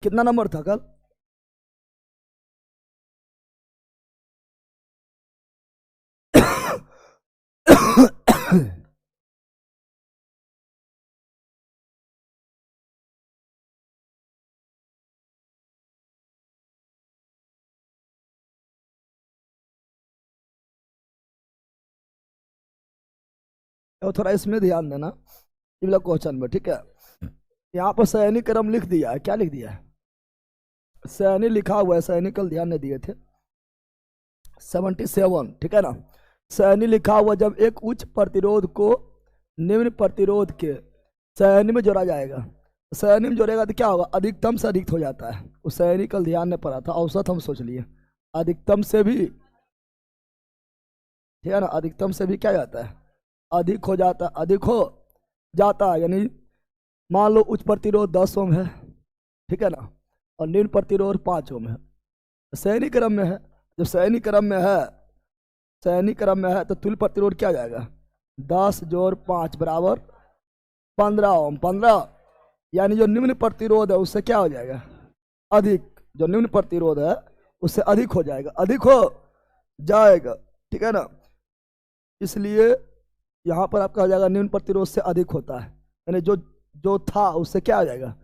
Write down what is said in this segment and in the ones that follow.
कितना नंबर था कल? और थोड़ा इसमें ध्यान देना, ये वाला क्वेश्चन में, ठीक है। यहाँ पर सैनिक क्रम लिख दिया है, क्या लिख दिया है? सैनिक लिखा हुआ है, सैनिक कल ध्यान नहीं दिए थे। 77, ठीक है ना। सैनिक लिखा हुआ, जब एक उच्च प्रतिरोध को निम्न प्रतिरोध के सैनिक में जोड़ा जाएगा, सैनिक में जोड़ेगा तो क्या होगा? अधिकतम से अधिक हो जाता है। उस सैनिक कल ध्यान नहीं पड़ा था, औसत हम सोच लिए। अधिकतम से भी, ठीक है ना, अधिकतम से भी क्या जाता है? अधिक हो जाता है, अधिक हो जाता है। यानी मान लो उच्च प्रतिरोध 10 ओम है, ठीक है ना, और निम्न प्रतिरोध 5 ओम है, सैनिक क्रम में है। जब सैनिक क्रम में है, सैनिक क्रम में है तो तुल्य प्रतिरोध क्या जाएगा? 10 जोड़ 5 बराबर 15 ओम। 15, यानी जो निम्न प्रतिरोध है उससे क्या हो जाएगा? अधिक। जो निम्न प्रतिरोध है उससे अधिक हो जाएगा, अधिक हो जाएगा, ठीक है ना। इसलिए यहाँ पर आपका हो जाएगा निम्न प्रतिरोध से अधिक होता है, यानी जो जो था उससे क्या आ जाएगा?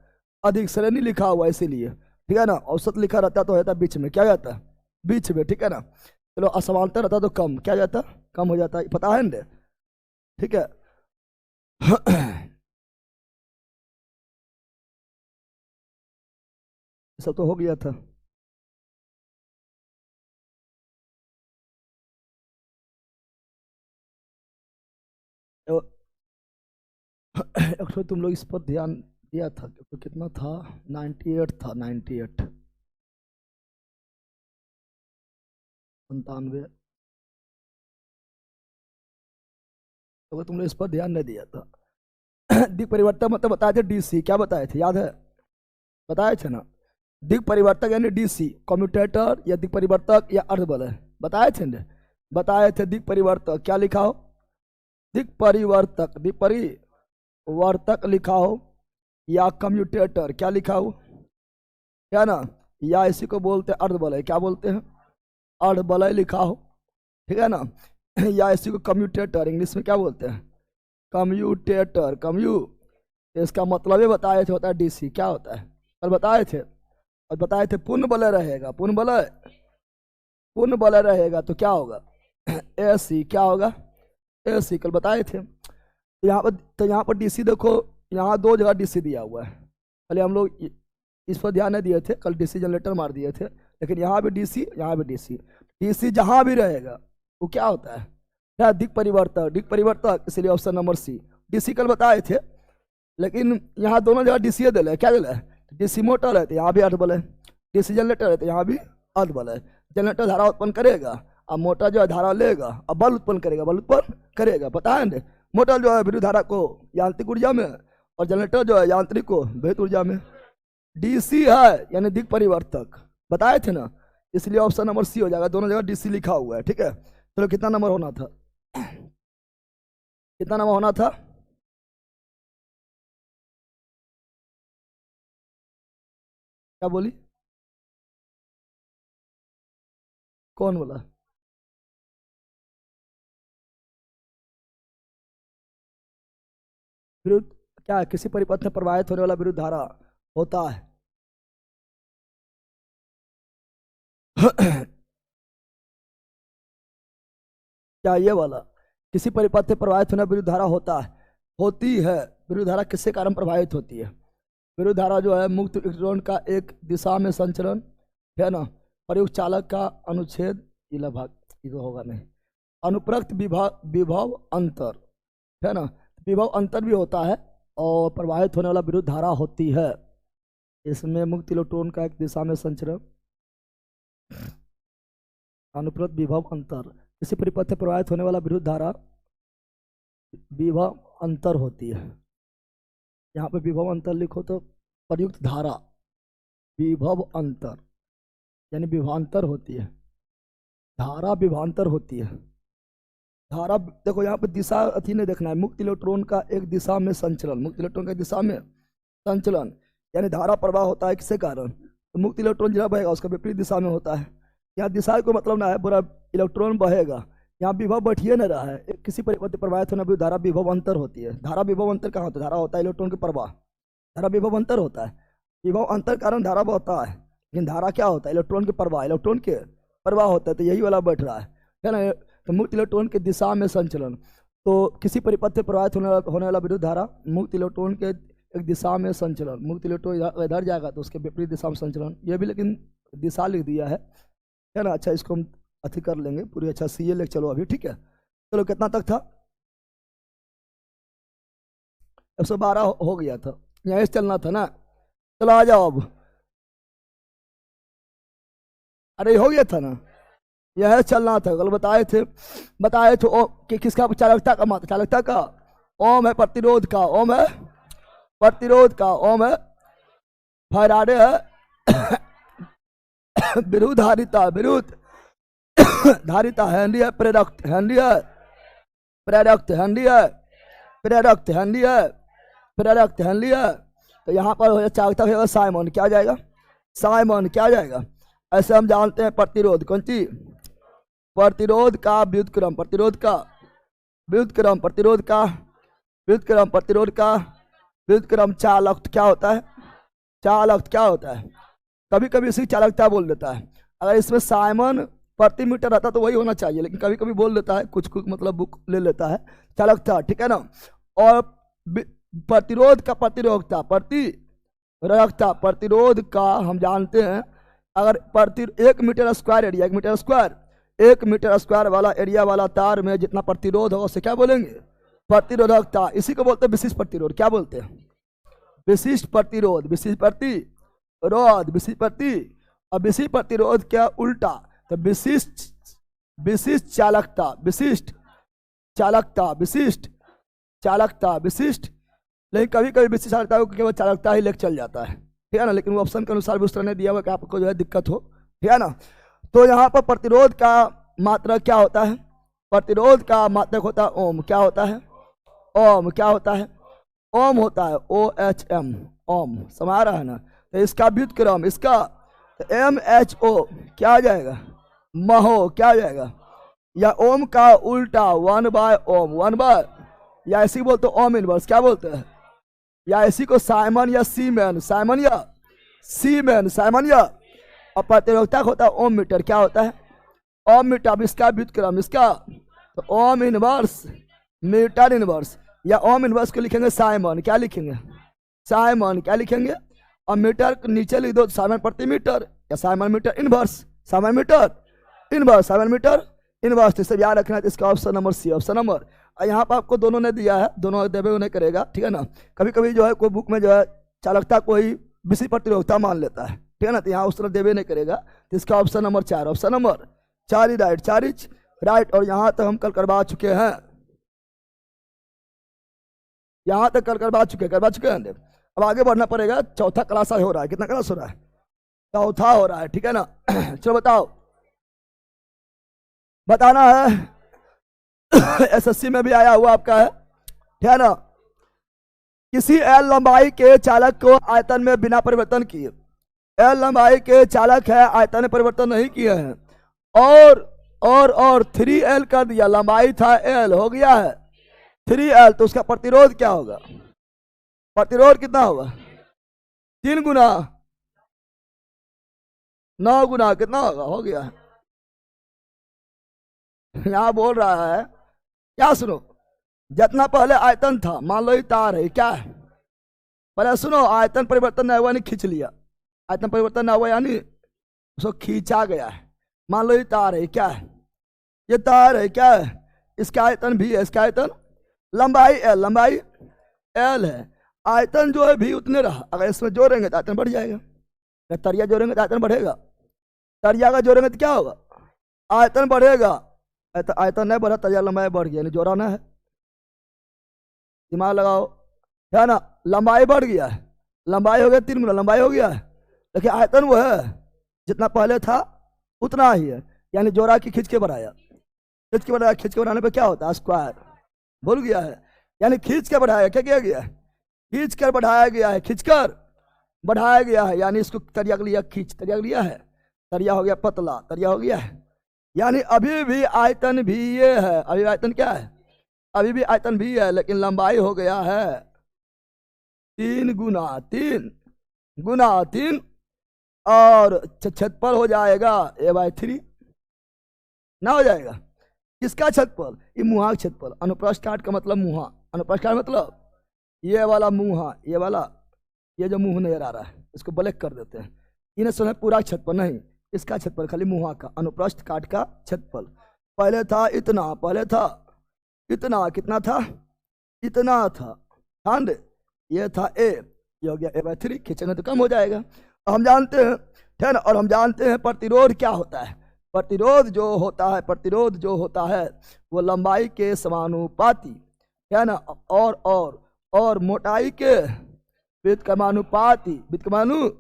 अधिक। श्रेणी लिखा हुआ है इसीलिए, ठीक है ना। औसत लिखा रहता तो रहता बीच में, क्या जाता है? बीच में, ठीक है ना। चलो असमानता रहता तो कम, क्या जाता? कम हो जाता है, पता है ना, ठीक है। सब तो हो गया था। एक तो तुम लोग इस पर ध्यान दिया था तो कितना था? 98 था, 98, 97। तो तुम लोग इस पर ध्यान नहीं दिया था। दिक् परिवर्तक मतलब बताए थे डीसी, क्या बताए थे, याद है? बताए थे ना। दिक् परिवर्तक यानी डीसी, कम्यूटेटर या दिक् परिवर्तक या अर्धबल है, बताए थे ना। बताए थे दिक् परिवर्तक, क्या लिखा हो? दिक् परिवर्तक, दिक् परिवर्तक लिखा हो, या कम्यूटेटर क्या लिखा हो, क्या ना, या इसी को बोलते हैं अर्धबलय, क्या बोलते हैं? अर्धबलय लिखा हो, ठीक है ना। या इसी को कम्यूटेटर इंग्लिश में क्या बोलते हैं? कम्यूटेटर, कम्यू, इसका मतलब ये बताए थे, होता है डीसी, क्या होता है? कल बताए थे, और बताए थे पूर्ण बलय रहेगा, पूर्ण बलय, पूर्ण बलय रहेगा तो क्या होगा? एसी, क्या होगा? एसी, कल बताए थे। तो यहाँ पर डीसी देखो, यहाँ दो जगह डीसी दिया हुआ है, पहले हम लोग इस पर ध्यान नहीं दिए थे, कल डीसी जनरेटर मार दिए थे। लेकिन यहाँ भी डीसी, यहाँ भी डीसी, डीसी जहाँ भी रहेगा वो क्या होता है? क्या? दिक् परिवर्तक, दिक् परिवर्तक, इसलिए ऑप्शन नंबर सी। डीसी कल बताए थे, लेकिन यहाँ दोनों जगह डीसी दिल है, क्या दिल है? डीसी मोटर है तो यहाँ भी अर्धबल है, डीसी जनरेटर है तो यहाँ भी अर्धबल है। जनरेटर धारा उत्पन्न करेगा, अब मोटर जो है धारा लेगा, अब बल उत्पन्न करेगा, बल उत्पन्न करेगा, पता है ना। मोटर जो है विद्युत धारा को यांत्रिक ऊर्जा में, और जनरेटर जो है यांत्रिक को विद्युत ऊर्जा में। डीसी है यानी दिक् परिवर्तक, बताए थे ना, इसलिए ऑप्शन नंबर सी हो जाएगा, दोनों जगह डीसी लिखा हुआ है, ठीक है। चलो कितना नंबर होना था? कितना नंबर होना था? क्या बोली? कौन बोला? विरुद्ध, क्या है? किसी परिपथ में प्रवाहित होने वाला विरुद्ध धारा होता है। क्या ये वाला? किसी परिपथ से प्रवाहित होने विरुद्ध धारा होता है, होती है। विरुद्ध धारा किसके कारण प्रभावित होती है? विरुद्ध धारा जो है मुक्त इलेक्ट्रॉन का एक दिशा में संचलन, है ना, प्रयुक्त चालक का अनुच्छेद, इला भाग, ये तो होगा नहीं। अनुप्रयुक्त विभव, विभव अंतर, है ना, विभव अंतर भी होता है, और प्रवाहित होने वाला विरुद्ध धारा होती है। इसमें मुक्त इलेक्ट्रॉन का एक दिशा में संचरण, अनुप्रयुक्त विभव अंतर, किसी परिपथ से प्रवाहित होने वाला विरुद्ध धारा विभव अंतर होती है। यहाँ पे विभव अंतर लिखो तो प्रयुक्त धारा विभव अंतर, यानी विभांतर होती है, धारा विभांतर होती है। धारा देखो यहाँ पे दिशा अथी नहीं देखना है, मुक्त इलेक्ट्रॉन का एक दिशा में संचलन, मुक्त इलेक्ट्रॉन का दिशा में संचलन, यानी धारा प्रवाह होता है किसके कारण, तो मुक्त इलेक्ट्रॉन जहाँ बहेगा उसका विपरीत दिशा में होता है। यहाँ दिशा को मतलब ना है पूरा इलेक्ट्रॉन बहेगा, यहाँ विभव बैठिए ना रहा है, किसी परिपथ प्रवाहित होने पर धारा विभव अंतर होती है। धारा विभव अंतर कहाँ होता है, धारा होता है इलेक्ट्रॉन के प्रवाह, धारा विभव अंतर होता है, विभव अंतर कारण धारा बहता है, लेकिन धारा क्या होता है, इलेक्ट्रॉन के प्रवाह, इलेक्ट्रॉन के प्रवाह होता है, तो यही वाला बैठ रहा है ना। तो मुक्त इलेक्ट्रॉन के दिशा में संचलन, तो किसी परिपथ से प्रवाहित होने वाला विद्युत धारा मुक्त इलेक्ट्रॉन के एक दिशा में संचलन, मुक्त इलेक्ट्रॉन इधर जाएगा तो उसके विपरीत दिशा में संचलन, ये भी लेकिन दिशा लिख दिया है ना। अच्छा, इसको हम अथी कर लेंगे पूरी, अच्छा सीए लिख चलो अभी, ठीक है। चलो कितना तक था, 112 हो गया था, यहीं से चलना था ना। चलो आ जाओ अब, अरे हो गया था ना, यह चलना था, कल बताए थे ओ कि किसका, चालकता का मात्रा, चालकता का, ओम है प्रतिरोध का, ओम है प्रतिरोध का, ओम है फैराडे है विरुद्ध धारिता, विरुद्ध धारिता, हेनरी है प्रेरक, हेनरी है प्रेरक, हेनरी है प्रेरक, हेनरी है प्रेरक, हेनरी है। तो यहाँ पर हो चालकता होगा साइमन, क्या जाएगा, साइमन क्या जाएगा। ऐसे हम जानते हैं प्रतिरोध, कौन सी, प्रतिरोध का व्युत्क्रम, प्रतिरोध का व्युत्क्रम, प्रतिरोध का व्युत्क्रम, प्रतिरोध का व्युत्क्रम चालक क्या होता है, चालक क्या होता है, कभी कभी इसी चालकता बोल देता है। अगर इसमें साइमन प्रति मीटर रहता तो वही होना चाहिए, लेकिन कभी कभी बोल देता है, कुछ कुछ मतलब बुक ले लेता है चालकता, ठीक है ना। और प्रतिरोध का प्रतिरोधकता, प्रतिरोधकता, प्रतिरोध का हम जानते हैं, अगर प्रति 1 metre square area, 1 metre square वाला एरिया वाला तार में जितना प्रतिरोध होगा उसे क्या बोलेंगे, प्रतिरोधकता। इसी को बोलते हैं विशिष्ट प्रतिरोध, क्या बोलते हैं, विशिष्ट प्रतिरोध, विशिष्ट प्रतिरोध, विशिष्ट प्रति, और विशिष्ट प्रतिरोध क्या उल्टा, तो विशिष्ट चालकता, विशिष्ट चालकता, विशिष्ट चालकता, विशिष्ट, लेकिन कभी कभी विशिष्ट चालकता को केवल चालकता ही लेकर चल जाता है, ठीक है ना, लेकिन वो ऑप्शन के अनुसार भी उस तरह ने दिया हुआ कि आपको जो है दिक्कत हो, ठीक है ना। तो यहाँ पर प्रतिरोध का मात्रक क्या होता है, प्रतिरोध का मात्रक होता है ओम, क्या होता है, ओम क्या होता है, ओम होता है, OHM, ओम, समझ रहा है ना। तो इसका व्युत्क्रम, इसका MHO क्या आ जाएगा, महो क्या आ जाएगा, या ओम का उल्टा 1/ओम, 1/, या इसी बोलते ओम इनवर्स, क्या बोलते हैं, या इसी को साइमन या सीमेन, साइमन या सीमेन, साइमन या, और प्रतिरोधकता होता है ओम मीटर, क्या होता है, ओम मीटर। अब इसका व्युत्क्रम, इसका तो ओम इनवर्स मीटर इनवर्स, या ओम इनवर्स को लिखेंगे साइमन, क्या लिखेंगे, साइमन क्या लिखेंगे, और मीटर नीचे लिख दो साइमन प्रति मीटर, या siemens metre inverse, siemens metre inverse, siemens metre inverse. तो याद रखना है, इसका option number C, option number. यहाँ पर आपको दोनों ने दिया है, दोनों देवे उन्हें करेगा, ठीक है ना। कभी कभी जो है कोई बुक में जो है चालकता कोई विशिष्ट प्रतिरोधकता मान लेता है, ठीक है ना, तो यहाँ उस तरह देवे नहीं करेगा। तो इसका ऑप्शन नंबर 4, ऑप्शन नंबर 4 ही राइट, 4 ही राइट। और यहाँ तक हम कल करवा चुके हैं, यहाँ तक कल करवा चुके हैं। अब आगे बढ़ना पड़ेगा, चौथा क्लास हो रहा है, कितना क्लास हो रहा है, चौथा हो रहा है, ठीक है ना। चलो बताओ, बताना है SSC में भी आया हुआ आपका है, ठीक है ना। किसी L लंबाई के चालक को आयतन में बिना परिवर्तन किए, L लंबाई के चालक है, आयतन में परिवर्तन नहीं किए हैं, और 3L कर दिया, लंबाई था L, हो गया है 3L, तो उसका प्रतिरोध क्या होगा, प्रतिरोध कितना होगा, 3 गुना 9 गुना कितना होगा, हो गया। यहां बोल रहा है क्या, सुनो, जितना पहले आयतन था, मान लो ये तार है, क्या है, पहले सुनो, आयतन परिवर्तन नहीं हुआ, नहीं खींच लिया, आयतन परिवर्तन नहीं हुआ यानी उसको खींचा गया है। मान लो ये तार है, क्या है, ये तार है, क्या है, इसका आयतन भी है, इसका आयतन लंबाई L, लंबाई L है, आयतन जो है भी उतने रहा। अगर इसमें जोड़ेंगे तो आयतन बढ़ जाएगा, अगर तरिया जोड़ेंगे तो आयतन बढ़ेगा, तरिया का जोड़ेंगे तो क्या होगा, आयतन बढ़ेगा। आयतन नहीं बढ़ा, तरिया लंबाई बढ़ गया, नहीं जोड़ाना है, दिमाग लगाओ, है ना। लंबाई बढ़ गया है, लंबाई हो गया 3 गुना, लंबाई हो गया है, लेकिन आयतन वो है जितना पहले था उतना ही है, यानी जोड़ा की खींच के बढ़ाया, खींच के बढ़ाया, खींच के बढ़ाने पे क्या होता है, स्क्वायर, भूल गया है, यानी खींच के बढ़ाया, क्या किया गया, खींच कर बढ़ाया गया है, खींचकर बढ़ाया गया है, यानी इसको तरिया लिया खींच, तरिया लिया है, तरिया हो गया पतला, तरिया हो गया है, यानी अभी भी आयतन भी ये है, अभी आयतन क्या है, अभी भी आयतन भी है, लेकिन लंबाई हो गया है 3 गुना 3 और क्षेत्रफल हो जाएगा a/3 ना हो जाएगा। किसका क्षेत्रफल, ये मुहा का क्षेत्रफल। अनुप्रस्थ काट का मतलब मुहा, अनुप्रस्थ काट मतलब ये वाला मुहा, ये वाला, ये जो मुंह नजर आ रहा है इसको ब्लैक कर देते हैं, इन्हें सुना पूरा क्षेत्रफल नहीं, इसका क्षेत्रफल खाली मुहा का, अनुप्रस्थ काट का क्षेत्रफल। पहले था इतना, पहले था इतना, कितना था, इतना था, ध्यान दे, ये था ए, ये हो गया a/3, खींचेंगे तो कम हो जाएगा। हम जानते हैं, ठीक है ना, और हम जानते हैं प्रतिरोध क्या होता है, प्रतिरोध जो होता है, प्रतिरोध जो होता है वो लंबाई के समानुपाती है ना, और मोटाई के व्युत्क्रमानुपाती, व्युत्क्रमानु।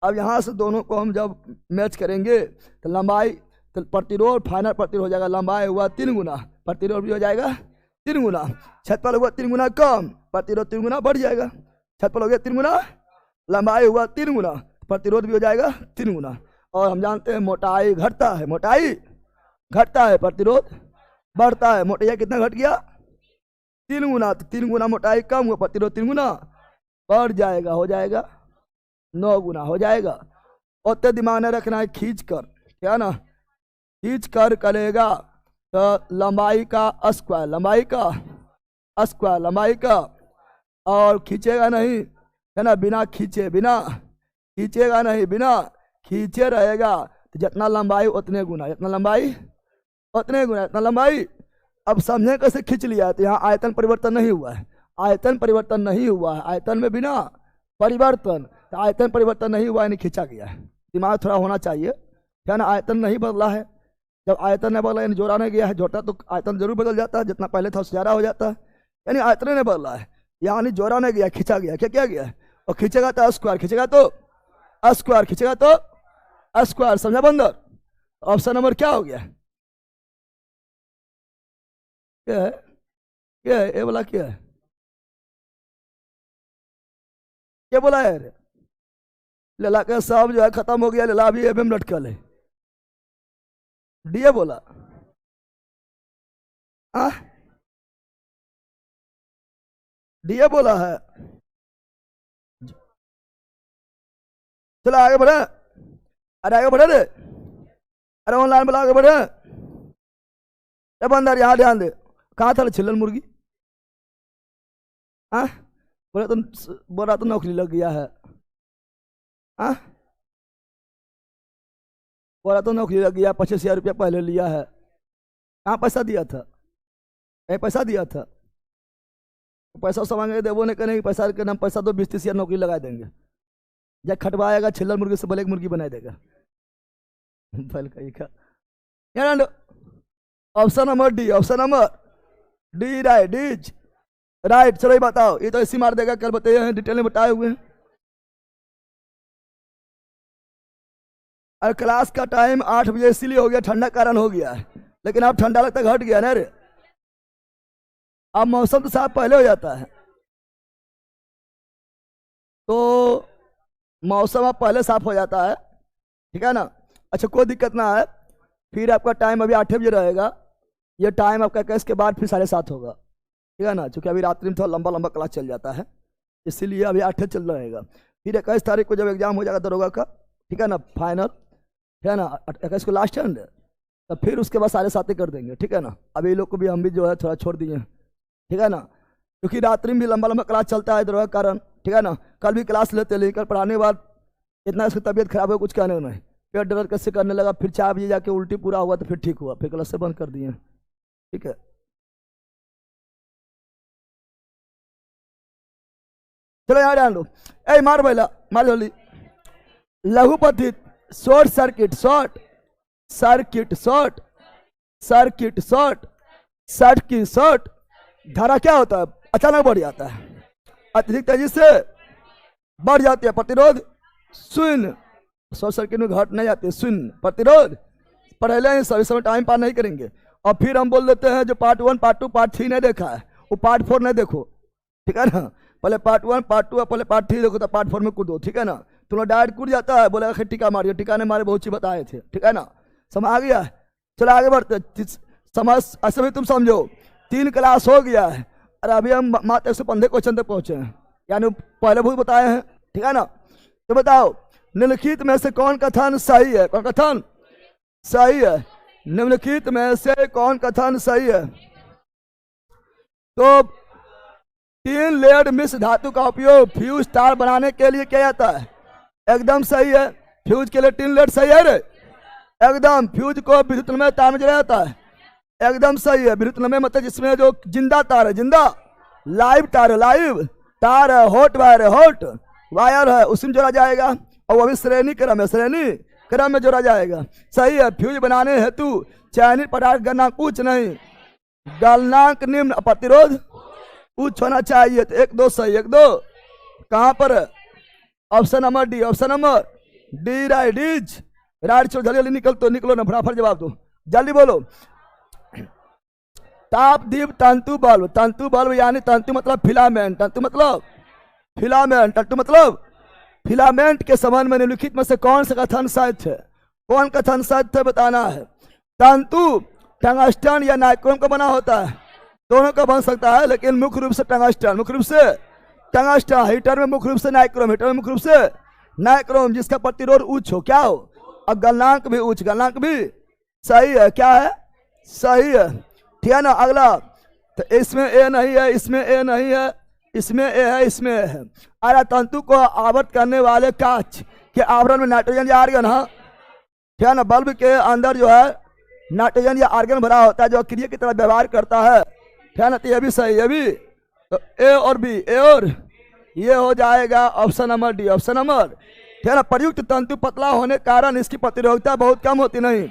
अब यहाँ से दोनों को हम जब मैच करेंगे तो लंबाई, तो प्रतिरोध, फाइनल प्रतिरोध हो जाएगा, लंबाई हुआ 3 गुना, प्रतिरोध भी हो जाएगा 3 गुना, क्षेत्रफल हुआ 3 गुना कम, प्रतिरोध 3 गुना बढ़ जाएगा, क्षेत्रफल हो गया 3 गुना, लंबाई हुआ 3 गुना, प्रतिरोध भी हो जाएगा 3 गुना। और हम जानते हैं मोटाई घटता है, मोटाई घटता है, प्रतिरोध बढ़ता है, मोटाई कितना घट गया 3 गुना, तो 3 गुना मोटाई कम हुआ, प्रतिरोध 3 गुना बढ़ जाएगा, हो जाएगा 9 गुना हो जाएगा। उतने दिमाग में रखना है, खींच कर, क्या ना, खींच कर करेगा तो लंबाई का स्क्वायर, लंबाई का स्क्वायर, लंबाई का, और खींचेगा नहीं है ना, बिना खींचे, बिना खींचेगा नहीं, बिना खींचे रहेगा तो जितना लंबाई उतने गुना, जितना लंबाई उतने गुना, इतना लंबाई। अब समझे कैसे खींच लिया है, तो यहाँ आयतन परिवर्तन नहीं हुआ है, आयतन परिवर्तन नहीं हुआ है, आयतन में बिना परिवर्तन, तो आयतन परिवर्तन नहीं हुआ है, नहीं खींचा गया है, दिमाग थोड़ा होना चाहिए, क्या ना, आयतन नहीं बदला है, जब आयतन नहीं बदला यानी जोड़ा नहीं गया है, जोड़ता तो आयतन जरूर बदल जाता है, जितना पहले था उससे ज़्यादा हो जाता है, यानी आयतन नहीं बदला है, यानी जोड़ा नहीं गया, खींचा गया, क्या किया गया है, और खींचेगा तो स्क्वायर, खींचेगा तो स्क्वायर, खींचेगा तो स्क्वायर, समझा बंदर। ऑप्शन नंबर क्या हो गया, क्या है, क्या है, ए वाला क्या है, क्या बोला है, लला का सब जो है खत्म हो गया, लला भी एम लटकल है, डीए बोला, डीए बोला है, चलो आगे बढ़े, अरे आगे बढ़े रे, अरे ऑनलाइन बोला आगे बढ़े, ए बंदर यहाँ ध्यान दे, कहाँ था छिल्लन मुर्गी, बोला तो नौकरी लग गया है, बोला तो नौकरी लग गया, 25,000 रुपया पहले लिया है, कहाँ पैसा दिया था, पैसा दिया था, पैसा सब मांगे देवो नहीं करेंगे, पैसा के नाम पैसा तो 20-30,000 नौकरी लगा देंगे, जब खटवाएगा छिल्लर मुर्गी से ब्लैक मुर्गी बना देगा, option number D, option number D right, D's right. चलो ये बताओ, ये तो ऐसी मार देगा, कल बताए हैं, डिटेल में बताए हुए हैं। और क्लास का टाइम 8 बजे इसीलिए हो गया, ठंडा कारण हो गया है, लेकिन अब ठंडा लगता घट गया ना रे, अब मौसम तो साफ पहले हो जाता है, तो मौसम अब पहले साफ हो जाता है, ठीक है ना। अच्छा कोई दिक्कत ना है, फिर आपका टाइम अभी 8 बजे रहेगा, ये टाइम आपका कैस के बाद फिर 7:30 होगा, ठीक है ना, क्योंकि अभी रात्रि में थोड़ा लंबा लंबा क्लास चल जाता है, इसीलिए अभी 8 चल रहेगा। फिर 21 तारीख को जब एग्जाम हो जाएगा दरोगा का, ठीक है ना, फाइनल, ठीक है ना, 21 को लास्ट है, तो फिर उसके बाद 7:30 कर देंगे, ठीक है ना। अभी लोग को भी हम भी जो है थोड़ा छोड़ दिए, ठीक है ना, क्योंकि रात्रि में भी लंबा लंबा क्लास चलता है दरोगा कारण, ठीक है ना। कल भी क्लास लेते, लेकर पढ़ाने के बाद इतना इसकी तबीयत खराब हो, कुछ कहने नहीं, पेट दर्द कैसे करने लगा, फिर 4 बजे जाके उल्टी पूरा हुआ, तो फिर ठीक हुआ, फिर क्लास से बंद कर दिए, ठीक है। चलो यहाँ ध्यान दो, ए मार बैला, मार जल्दी, लघुपथित short circuit, short circuit, short circuit, short circuit, short धारा क्या होता है, अचानक बढ़ जाता है, अत्यधिक तेजी से बढ़ जाती है, प्रतिरोध शून्य, शॉर्ट सर्किट में घट नहीं जाती है, शून्य प्रतिरोध। पढ़े ही सभी समय टाइम पार नहीं करेंगे, और फिर हम बोल देते हैं जो पार्ट 1 पार्ट 2 पार्ट 3 नहीं देखा है वो पार्ट 4 नहीं देखो, ठीक है ना। पहले पार्ट 1 पार्ट 2 पहले पार्ट 3 देखो तो पार्ट 4 में कूदो, ठीक है ना। तुम लोग डायरेक्ट कूद जाता है, बोला टीका मारिए, टीका ने मारे बहुत चीज बताए थे, ठीक है ना। समझ आ गया। चलो आगे बढ़ते, समझ ऐसे भी तुम समझो 3 क्लास हो गया है और अभी हम मात्र 115 क्वेश्चन तक पहुंचे हैं, यानी पहले बहुत बताए हैं, ठीक है ना। तो बताओ निम्नलिखित में से कौन कथन सही है, कौन कथन सही है, निम्नलिखित में से कौन कथन सही है। तो 3 लेयर्ड मिश्र धातु का उपयोग फ्यूज तार बनाने के लिए किया जाता है, एकदम सही है। फ्यूज के लिए 3 लेयर्ड सही है रे, एकदम। फ्यूज को विद्युतमय तार में जलाया जाता है, एकदम सही है। विद्युतमय मतलब जिसमें जो जिंदा तार है, जिंदा लाइव तार है, लाइव तार है, हॉट वायर है, हॉट वायर है, उसी में जोड़ा जाएगा और वो भी श्रेणी क्रम है, श्रेणी क्रम में जोड़ा जाएगा, सही है। फ्यूज बनाने हेतु चयनित पदार्थ गलनांक उच्च नहीं, गलनांक निम्न, प्रतिरोध उच्च होना चाहिए। तो 1 2 सही, 1 2 कहां पर है, option number D, option number D right is right. चलो जल्दी जल्दी निकलो ना, फटाफट जवाब दो, जल्दी बोलो। ताप दीप तंतु बल्ब, तंतु बल्ब यानी तंतु मतलब फिलामेंट, तंतु मतलब फिलामेंट, तंतु मतलब फिलामेंट के संबंध में निम्नलिखित में से कौन सा कथन सत्य है, कौन कथन सत्य बताना है। तंतु टंगस्टन या नाइक्रोम का बना होता है, दोनों का बन सकता है, लेकिन मुख्य रूप से टंगस्टन, मुख्य रूप से टंगस्टन। हीटर में मुख्य रूप से नाइक्रोम, हीटर में मुख्य रूप से नाइक्रोम, जिसका प्रतिरोध उच्च हो, क्या हो, और गलनांक भी उच्च, गलनांक भी सही है, क्या है, सही है, ठीक है ना। अगला, तो इसमें ए नहीं है, इसमें ए नहीं है, इसमें ए है, इसमें ए है। अरे तंतु को आवृत करने वाले कांच के आवरण में नाइट्रोजन या आर्गन है, ठीक है ना। बल्ब के अंदर जो है नाइट्रोजन या आर्गन भरा होता है जो क्रिया की तरह व्यवहार करता है, ठीक है ना। तो ये भी सही है, भी तो ए और बी, ए और ये हो जाएगा option number D, option number, ठीक है ना। प्रयुक्त तंतु पतला होने के कारण इसकी प्रतिरोधकता बहुत कम होती नहीं,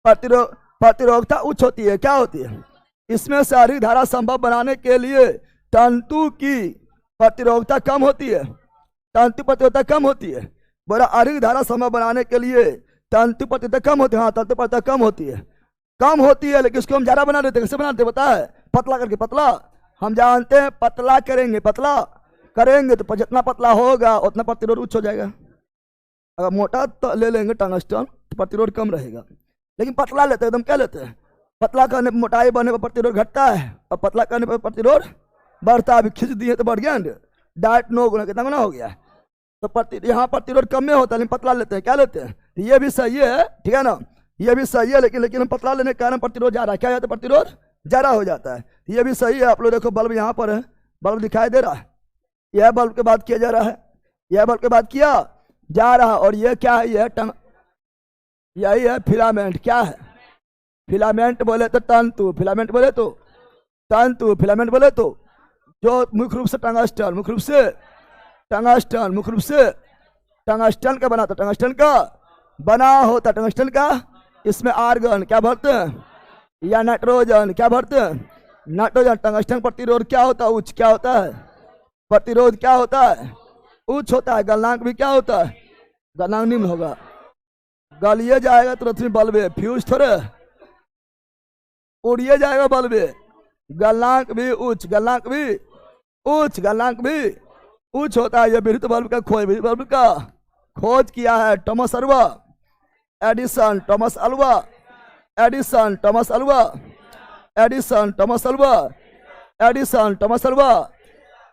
प्रतिरोधकता उच्च होती है, क्या होती है। इसमें से अधिक धारा संभव बनाने के लिए तंतु की प्रतिरोधकता कम होती है, तंतु प्रतिरोधकता कम होती है। बड़ा अधिक धारा संभव बनाने के लिए तंतु प्रतिरोधकता कम होती है, हाँ तंतु प्रतिरोधकता कम होती है, कम होती है, लेकिन उसको हम ज्यादा बना देते हैं। कैसे बनाते पता है, पतला करके, पतला हम जानते हैं, पतला करेंगे, पतला करेंगे तो जितना पतला होगा उतना प्रतिरोध उच्च हो जाएगा। अगर मोटा तो ले लेंगे टंगस्टन तो प्रतिरोध कम रहेगा, लेकिन पतला लेते हैं, एकदम क्या लेते हैं, पतला करने पर मोटाई बढ़ने पर प्रतिरोध घटता है और पतला करने पर प्रतिरोध बढ़ता है। अभी खींच दिए तो बढ़ गया, डाइट 9 गुना कितना गुना हो गया, तो यहाँ प्रतिरोध कम में होता है, लेकिन पतला लेते हैं, क्या लेते हैं, ये भी सही है, ठीक है ना, ये भी सही है, लेकिन हम पतला लेने के कारण प्रतिरोध ज्यादा, क्या जाता है, प्रतिरोध ज्यादा हो जाता है, ये भी सही है। आप लोग देखो बल्ब यहाँ पर है, बल्ब दिखाई दे रहा है, यह बल्ब के बाद किया जा रहा है, यह बल्ब के बाद किया जा रहा है, और ये क्या है, यह यही है फिलामेंट, क्या है, फिलामेंट बोले तो तंतु, फिलामेंट बोले तो तंतु, फिलामेंट बोले तो जो मुख्य रूप से टंगस्टन, मुख्य रूप से टंगस्टन, मुख्य रूप से टंगस्टन का बना था, टंगस्टन का बना होता, टंगस्टन का, इसमें आर्गन क्या भरते हैं या नाइट्रोजन क्या भरते हैं, नाइट्रोजन। टंगस्टन प्रतिरोध क्या होता है, उच्च, क्या होता है, प्रतिरोध क्या होता है, उच्च होता है। गलनांक भी क्या होता है, गलनांक निम्न होगा, गलिए जाएगा तुरंत में बल्ब, फ्यूज थोड़े उड़िए जाएगा बल्ब, गलनांक भी उच्च, गलनांक भी उच्च, गलनांक भी उच्च होता है। यह विद्युत बल्ब का खोज, विद्युत बल्ब का खोज किया है Thomas Alva Edison, Thomas Alva Edison, Thomas Alva Edison, Thomas Alva Edison, Thomas Alva.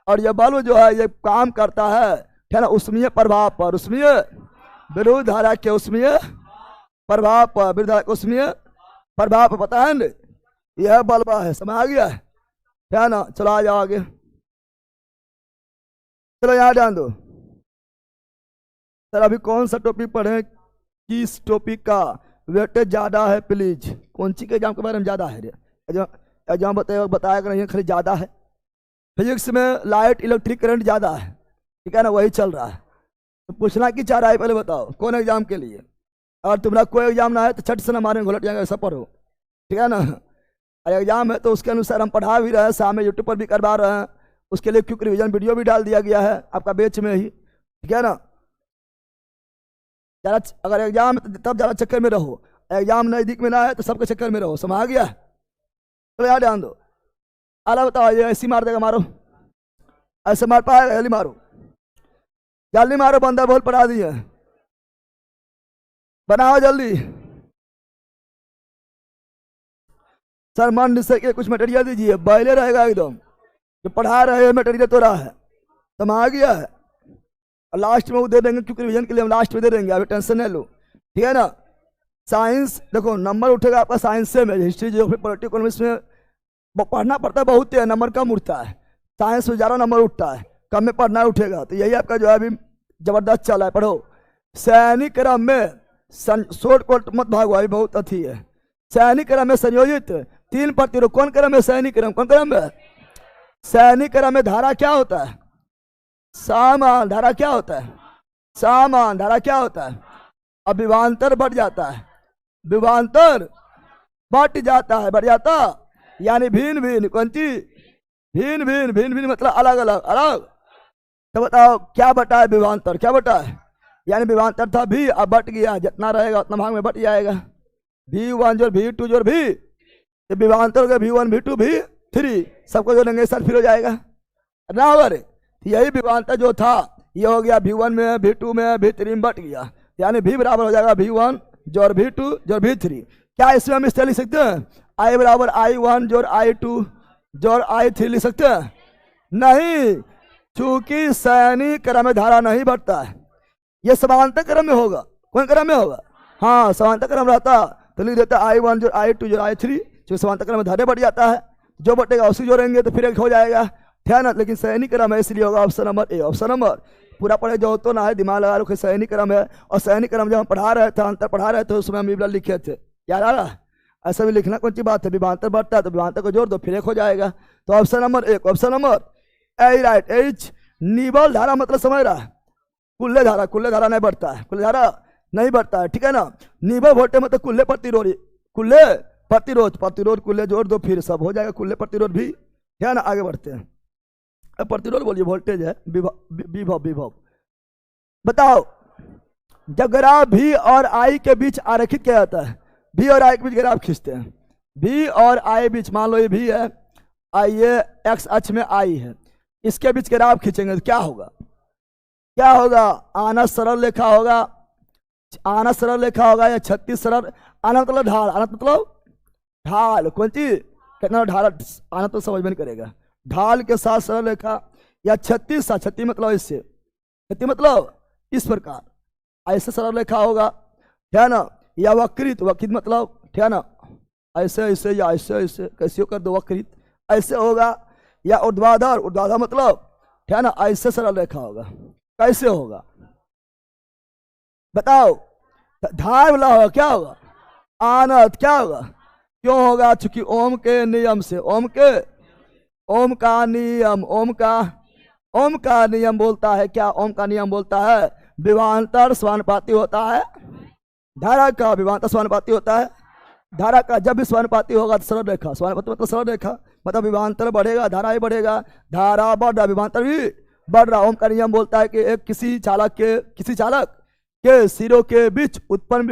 और यह बल्ब जो है ये काम करता है, ठीक है ना, उष्मीय प्रभाव पर, उष्मीय विद्युत धारा के उष्मीय प्रभाव पर, विद्युत धारा के उष्मीय प्रभाव पर, पता है ना, यह बल्ब है, समझ आ गया है ना। चलो आ जाओ आगे, चलो यहाँ ध्यान दो सर, अभी कौन सा टॉपिक पढ़े, किस टॉपिक का वेटेज ज्यादा है, प्लीज, कौन सी के एग्जाम के बारे में ज्यादा है, एग्जाम बताया कर नहीं, खाली ज्यादा है। फिजिक्स में लाइट इलेक्ट्रिक करंट ज्यादा है, ठीक है ना, वही चल रहा है। तो पूछना की चाह रहा है, पहले बताओ कौन एग्जाम के लिए, अगर तुम्हारा कोई एग्जाम ना है तो छठ से ना मारे घोलट जाएंगे, ऐसा पढ़ो, ठीक है ना। अगर एग्जाम है तो उसके अनुसार हम पढ़ा भी रहे हैं, सामने यूट्यूब पर भी करवा रहे हैं, उसके लिए क्विक रिवीजन वीडियो भी डाल दिया गया है आपका बैच में ही, ठीक है ना। अगर एग्जाम है तो तब ज़्यादा चक्कर में रहो, एग्जाम नज़दीक में ना है तो सबके चक्कर में रहो, समझ आ गया। चलो यार ध्यान दो, आला बताओ, ये ऐसी मार देगा, मारो ऐसे मार पाएगा? जल्दी मारो, जल्दी मारो, बंदा बहुत पढ़ा दिए, बनाओ जल्दी। सर मन से के कुछ मटेरियल दीजिए, बहले रहेगा एकदम, जो पढ़ा रहे हैं मटेरियल तो रहा है, तुम आ गया है, और लास्ट में वो दे देंगे, क्योंकि रिवीजन के लिए हम लास्ट में दे देंगे, अभी टेंशन नहीं लो, ठीक है ना। साइंस देखो नंबर उठेगा आपका साइंस से में, हिस्ट्री जियोग्राफी पॉलिटिकल इकोनॉमिक्स में पढ़ना पड़ता है बहुत है, नंबर कम उठता है, साइंस में ज़्यादा नंबर उठता है, कम में पढ़ना उठेगा। तो यही आपका जो है अभी जबरदस्त चला है, पढ़ो। सैनिक क्रम में शॉर्ट कोट मत भागो, अभी बहुत अथी है। सैनिक क्रम में संयोजित 3 प्रतिरोध, कौन क्रम है? सैनिक क्रम, कौन क्रम है? सैनिक क्रम में धारा क्या होता है? सामान। धारा क्या होता है? सामान। धारा क्या होता है? अब विभांतर बढ़ जाता है, विभांतर बढ़ जाता है, बढ़ जाता यानी भिन्न भिन्न, कौन चीज? भिन्न भिन्न, भिन्न भिन्न मतलब अलग अलग, अलग। तो बताओ क्या बटा है? विभांतर। क्या बटा है? यानी विभांतर था भी, अब बट गया, जितना रहेगा उतना भाग में बट जाएगा। V1 जोड़ V2 जोड़ भी, विभांतर हो गया V1 V2 V3, सबको जोड़ेंगे सर फिर हो जाएगा ना। और यही विभांतर जो था ये हो गया V1 में, V2 में, V3 में बट गया, यानी V बराबर हो जाएगा V1 जोड़ V2 जोड़ V3। क्या इसमें हम इस तरह लिख सकते हैं? I बराबर I1 जोड़ I2 जोड़ I3 लिख सकते हैं? नहीं, चूंकि सैनिक क्रम में धारा नहीं बढ़ता है, ये समांतर क्रम में होगा। कौन क्रम में होगा? हाँ, समांतर क्रम रहता तो लिख देता I1 जोड़ I2 जोड़ I3, जो समांतर क्रम में धारा बढ़ जाता है, जो बटेगा उसी जोड़ेंगे तो फिर एक हो जाएगा, ठीक है ना। लेकिन सैनिक क्रम है इसलिए होगा option number A. Option number पूरा पढ़े जो तो ना है, दिमाग लगा लो कि सैनिक क्रम है, और सैनिक क्रम जब हम पढ़ा रहे थे, अंतर पढ़ा रहे थे, उसमें हम इबला लिखे थे, याद आ रहा है? ऐसा भी लिखना कौन सी बात है? विभांतर बढ़ता है तो विभांतर को जोड़ दो फिर एक हो जाएगा। तो option number 1, option number A right. H nibble धारा मतलब समझ रहा है? कुल्ले धारा, कुल्ले धारा नहीं बढ़ता है, कुल्ले धारा नहीं बढ़ता है, ठीक है ना। निबल वोल्टेज मतलब कुल्ले प्रतिरोध, कुल्ले प्रतिरोध, प्रतिरोध कुल्ले जोड़ दो फिर सब हो जाएगा, कुल्ले प्रतिरोध भी, ठीक है ना। आगे बढ़ते हैं, अब प्रतिरोध बोलिए, वोल्टेज है, विभव, विभव। बताओ जब ग्राफ भी और आई के बीच आरेखित किया जाता है, भी और आई के बीच ग्राफ खींचते हैं, भी और आई बीच, मान लो ये भी है, आई ये एक्स अक्ष में आई है, इसके बीच ग्राफ खींचेंगे तो क्या होगा? क्या होगा? आना सरल रेखा होगा, आना सरल रेखा होगा या 36 सरल, आना मतलब ढाल, आना मतलब ढाल, कौन चीज? कितना ढाल, आना तो समझ में नहीं करेगा, ढाल के साथ सरल रेखा, या 36 सा, 36 मतलब इससे, 36 मतलब इस प्रकार ऐसे सरल रेखा होगा, ठीक है ना। या वक्रित, वक्रित मतलब ठीक है ना, ऐसे ऐसे या ऐसे ऐसे, कैसे कर दो वक्रित, ऐसे होगा। या ऊर्ध्वाधर, ऊर्ध्वाधर मतलब ठीक है ना, ऐसे सरल रेखा होगा, कैसे होगा बताओ? ढाल वाला होगा, क्या होगा? आनत, क्या होगा? क्यों होगा? चूंकि ओम के नियम से, ओम के, ओम का नियम, ओम का नियम बोलता है क्या? ओम का नियम बोलता है विभांतर समानुपाती होता है धारा का, विभांतर समानुपाती होता है धारा का। जब भी समानुपाती होगा तो सरल रेखा, समानुपाती मतलब सरल रेखा, मतलब विभांतर बढ़ेगा, धारा ही बढ़ेगा, धारा बढ़ रहा, विभांतर भी बढ़ रहा। ओम का नियम बोलता है कि एक किसी चालक के सिरों के बीच उत्पन्न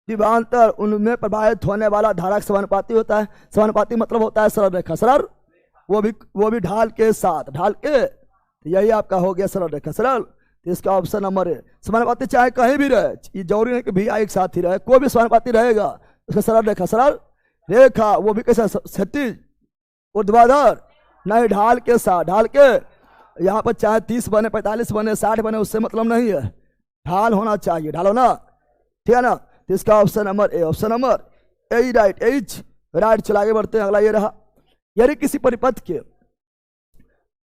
विभांतर उनमें प्रभावित होने वाला धारा का समानुपाती होता है। समानुपाती मतलब होता है सरल रेखा, सरल, वो भी ढाल के साथ, ढाल के, यही आपका हो गया सरल रेखा, सरल। तो इसका ऑप्शन नंबर है। समानुपाती चाहे कहीं भी रहे, ये जरूरी नहीं कि भी एक साथ ही रहे, कोई भी समानुपाती रहेगा उसका सरल रेखा, सरल रेखा, वो भी कैसा? क्षैतिज, ऊर्ध्वाधर, नहीं ढाल के साथ, ढाल के। यहाँ पर चाहे 30 बने, 45 बने, 60 बने, उससे मतलब नहीं है, ढाल होना चाहिए, ढाल होना, ठीक है ना। तो इसका option number A, option number A right. H right. चला आगे बढ़ते हैं, अगला ये रहा, यदि किसी परिपथ के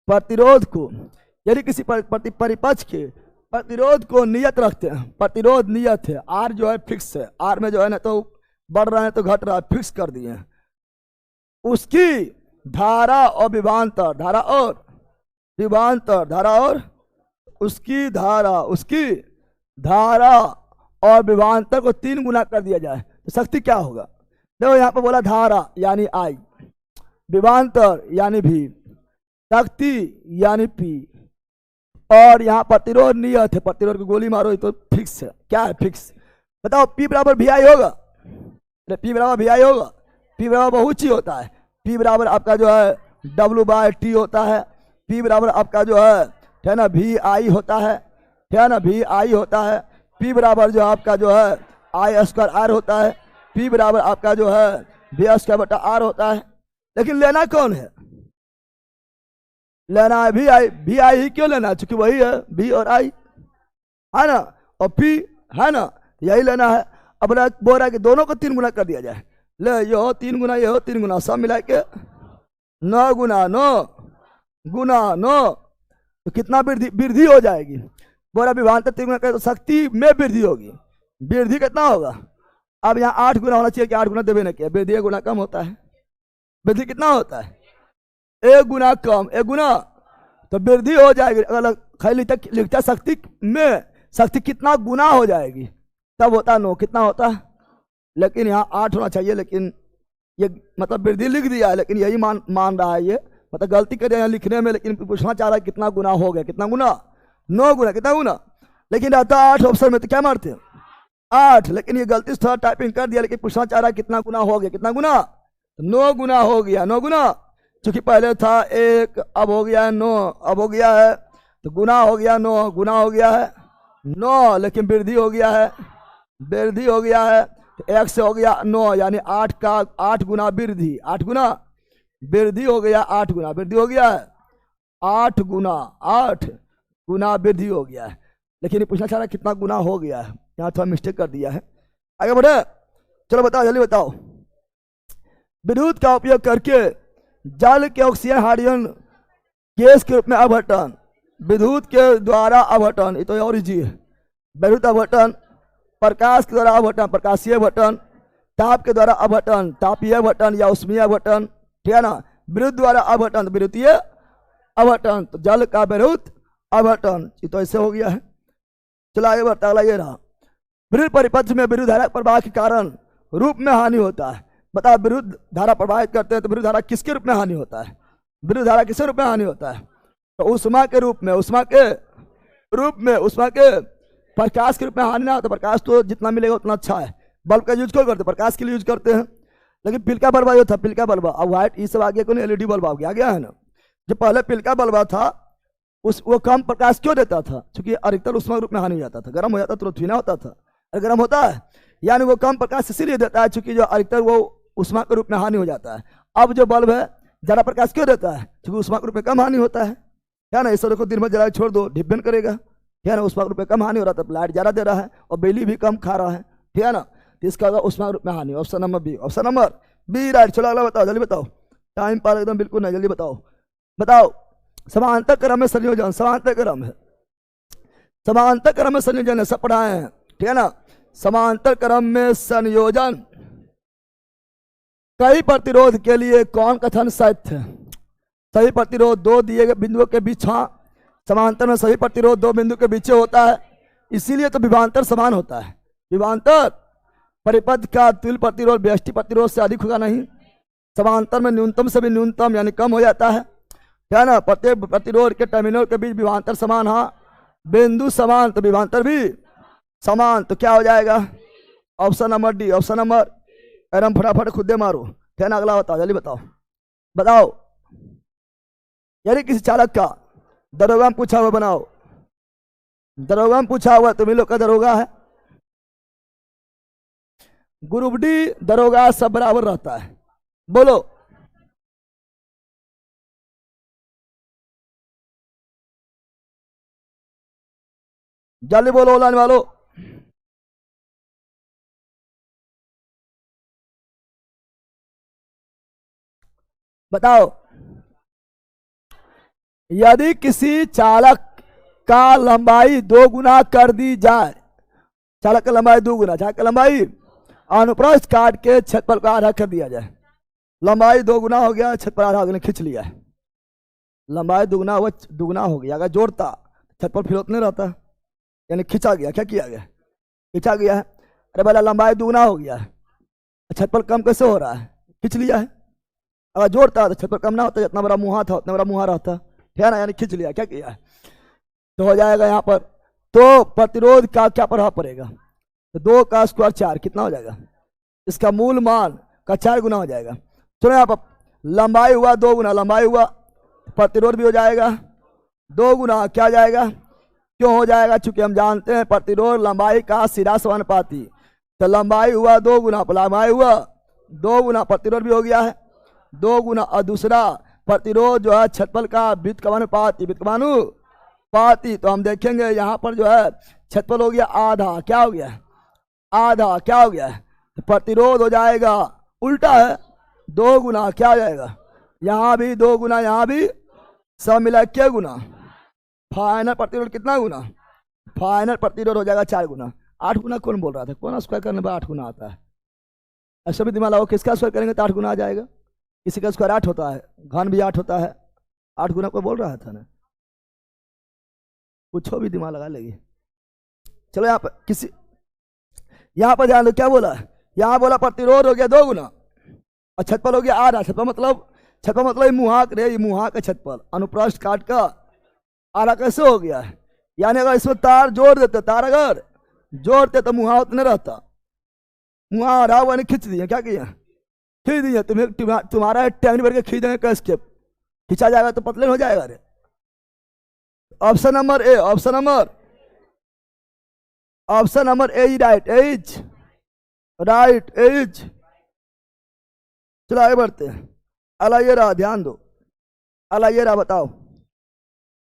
प्रतिरोध को, यदि किसी परिपथ के प्रतिरोध को नियत रखते हैं, प्रतिरोध नियत है, आर जो है फिक्स है, आर में जो है ना तो बढ़ रहा है तो घट रहा है, फिक्स कर दिए हैं, उसकी धारा और विभांतर, धारा और विभांतर, धारा और उसकी धारा और विभांतर को 3 गुना कर दिया जाए तो शक्ति क्या होगा? देखो यहाँ पर बोला धारा यानी आई, विभांतर यानी भी, शक्ति यानी पी, और यहाँ प्रतिरोध नियत है, प्रतिरोध की गोली मारो तो फिक्स है, क्या है? फिक्स। बताओ पी बराबर भी आई होगा? पी बराबर भी आई होगा? पी बराबर बहुत ही होता है, पी बराबर आपका जो है W/T होता है, P बराबर आपका जो है ना वी आई होता है ना, वी आई होता है। P बराबर जो आपका जो है आई स्क्वायर आर होता है। P बराबर आपका जो है वी स्क्वायर बटा आर होता है। लेकिन लेना कौन है? लेना है वी आई ही क्यों लेना है? चूंकि वही है वी और आई, है ना, और P है ना, यही लेना है। अब बोल रहा है कि दोनों को 3 गुना कर दिया जाए। ले ये हो 3 गुना, ये हो 3 गुना, सब मिला के 9 गुना 9 गुना 9, तो कितना वृद्धि हो जाएगी? बोला विभांतर 3 गुना करे तो शक्ति में वृद्धि होगी। वृद्धि कितना होगा? अब यहाँ 8 गुना होना चाहिए कि 8 गुना देवे ना किया, वृद्धि 1 गुना कम होता है। वृद्धि कितना होता है? 1 गुना कम, 1 गुना, तो वृद्धि हो जाएगी। अगर खाली लिखता शक्ति में, शक्ति कितना गुना हो जाएगी तब होता है 9, कितना होता है? लेकिन यहाँ 8 होना चाहिए, लेकिन ये मतलब वृद्धि लिख दिया है, लेकिन यही मान रहा है ये, मतलब गलती कर दिया लिखने में, लेकिन पूछना चाह रहा है कितना गुना हो गया, कितना गुना? 9 गुना, कितना गुना? लेकिन रहता 8 ऑप्शन में, तो क्या मारते हैं 8, लेकिन ये गलती से थोड़ा टाइपिंग कर दिया, लेकिन पूछना चाह रहा है कितना गुना हो गया, कितना गुना? 9 गुना हो गया, 9 गुना, चूंकि पहले था 1, अब हो गया है 9, अब हो गया है तो गुना हो गया 9, गुना हो गया है 9, लेकिन वृद्धि हो गया है, वृद्धि हो गया है, तो 1 से हो गया 9, यानी 8 का 8 गुना वृद्धि, 8 गुना वृद्धि हो गया, 8 गुना वृद्धि हो गया है, 8 गुना वृद्धि हो गया है। लेकिन ये पूछना चाह रहा है कितना गुना हो गया है, यहाँ थोड़ा मिस्टेक कर दिया है। आगे बढ़े, चलो बताओ, जल्दी बताओ। विद्युत का उपयोग करके जल के ऑक्सीजन हाइड्रोजन गैस के रूप में अपघटन, विद्युत के द्वारा अपघटन, ये तो और इजी है। विद्युत अपघटन, प्रकाश के द्वारा अपघटन, प्रकाशीय अपघटन, ताप के द्वारा अपघटन, तापीय अपघटन या उष्मीय अपघटन, ठीक है ना। विद्युत द्वारा अपघटन, विद्युतीय अपघटन, तो जल का विद्युत अपघटन, ये तो ऐसे हो गया है। चलो आगे बढ़ता, अगला ये रहा। विद्युत परिपथ में विद्युत धारा प्रवाह के कारण रूप में हानि होता है। बताओ, विद्युत धारा प्रवाहित करते हैं तो विद्युत धारा किसके रूप में हानि होता है? विद्युत धारा किसके रूप में हानि होता है? तो उष्मा के रूप में, उष्मा के रूप में, उष्मा के, प्रकाश के रूप में हानि ना होता। प्रकाश तो जितना मिलेगा उतना अच्छा है। बल्ब का यूज क्यों करते हैं? प्रकाश के लिए यूज करते हैं। लेकिन पिलका बल्ब जो था, पिलका बल्ब, अब व्हाइट ये सब आ गया, कौन एलईडी बल्ब आ गया है ना। जो पहले पिलका बल्ब था वो कम प्रकाश क्यों देता था? क्योंकि अधिकतर उष्मा रूप में हानि हो जाता था, गर्म हो जाता तो धुआं होता था, गर्म होता है, यानी वो कम प्रकाश इसीलिए देता है क्योंकि जो अधिकतर वो उष्मा के रूप में हानि हो जाता है। अब जो बल्ब है ज्यादा प्रकाश क्यों देता है? क्योंकि उष्मा के रूप में कम हानि होता है ना। इस देखो दिन भर जला छोड़ दो, डिब्बन करेगा, ठीक है ना। उष्मा के रूप में कम हानि हो रहा था, लाइट ज्यादा दे रहा है और बिजली भी कम खा रहा है, ठीक है ना। तो इसका होगा उष्मा के रूप में हानि। Option number B, option number B right. चलो अगला बताओ, जल्दी बताओ, टाइम पार एकदम बिल्कुल नहीं, जल्दी बताओ। बताओ, समांतर क्रम में संयोजन, समांतर क्रम है, समांतर क्रम में संयोजन है, सब पढ़ाए हैं, ठीक है ना। समांतर क्रम में संयोजन, कई प्रतिरोध के लिए कौन कथन सत्य है? सही प्रतिरोध 2 दिए गए बिंदुओं के बीच, हाँ, समांतर में सही प्रतिरोध 2 बिंदु के बीच होता है, इसीलिए तो विभवांतर समान होता है। विभवांतर परिपथ का तुल्य प्रतिरोध व्यष्टि प्रतिरोध से अधिक होगा नहीं। समांतर में न्यूनतम से भी न्यूनतम यानी कम हो जाता है ना। प्रत्येक प्रतिरोध के टर्मिनल के बीच विभवांतर समान, हाँ, बिंदु समान तो विभवांतर भी समान, तो क्या हो जाएगा? Option number D, option number, एकदम फटाफट खुद दे मारो, ठीक है ना। अगला बताओ, जल्दी बताओ। बताओ, यदि किसी चालक का दरोगा में पूछा हुआ, बनाओ, दरोगा में पूछा हुआ, तुम लोग का दरोगा है, ग्रुप डी दरोगा सब बराबर रहता है, बोलो। जल्दी बोलो लाने वालों। बताओ, यदि किसी चालक का लंबाई 2 गुना कर दी जाए, चालक की लंबाई 2 गुना, चालक की लंबाई अनुप्रस्थ काट के क्षेत्रफल का आधा कर दिया जाए। लंबाई 2 गुना हो गया, क्षेत्रफल आधा हो गया, खींच लिया है। लंबाई दुगना हुआ, दुगना हो गया, अगर जोड़ता क्षेत्रफल फिर उतने रहता, यानी खींचा गया, क्या किया गया? खींचा गया है। अरे भला लंबाई दुगना हो गया है, क्षेत्रफल कम कैसे हो रहा है? खींच लिया है। अगर जोड़ता तो क्षेत्रफल कम ना होता, जितना बड़ा मुहा था उतना बड़ा मुहा रहता, ठीक है ना, यानी खींच लिया, क्या किया है? तो हो जाएगा यहाँ पर, तो प्रतिरोध का क्या प्रभाव पड़ेगा? तो 2 का स्क्वायर 4, कितना हो जाएगा? इसका मूल मान का 4 गुना हो जाएगा। चलो यहाँ पर लंबाई हुआ 2 गुना, लंबाई हुआ प्रतिरोध भी हो जाएगा 2 गुना। क्या जाएगा, क्यों हो जाएगा, चूंकि हम जानते हैं प्रतिरोध लंबाई का सीधा समानुपाती। तो लंबाई हुआ 2 गुना, लंबाई हुआ 2 गुना, प्रतिरोध भी हो गया है 2 गुना। और दूसरा प्रतिरोध जो है क्षेत्रफल का व्युत्क्रमानुपाती, व्युत्क्रमानुपाती। तो हम देखेंगे यहाँ पर जो है क्षेत्रफल हो गया आधा, क्या हो गया, आधा, क्या हो गया, तो प्रतिरोध हो जाएगा उल्टा है 2 गुना। क्या हो जाएगा, यहाँ भी 2 गुना, यहाँ भी, सब मिला क्या गुना, फाइनल प्रतिरोध कितना गुना, फाइनल प्रतिरोध हो जाएगा 4 गुना। 8 गुना कौन बोल रहा था, कौन स्क्वायर करने पर 8 गुना आता है, ऐसा भी दिमाग लगाओ, किसका स्क्वायर करेंगे तो 8 गुना आ जाएगा, किसी का स्क्वायर 8 होता है, घन भी 8 होता है, 8 गुना कोई बोल रहा था ना, कुछ भी दिमाग लगा लेगी। चलो यहाँ पर किसी, यहाँ पर ध्यान दो क्या बोला, यहाँ बोला प्रतिरोध हो गया 2 गुना और क्षेत्रफल हो गया आधा। क्षेत्रफल मतलब मुहाक रे, मुहा का क्षेत्रफल अनुप्रस्थ काट का आधा कैसे हो गया है, यानी अगर इसमें तार जोड़ देते, तार अगर जोड़ते तो मुहा उतने रहता, मुहा आधा हुआ नहीं, खींच दिए, क्या किया, खींच दिए, तुम्हारा टैंक भर के खींच देंगे कैसे के खींचा जाएगा तो पतले हो जाएगा रे। Option number A, option number A right एज। चलो आगे बढ़ते हैं। अला ये रहा, ध्यान दो, अला ये रहा, बताओ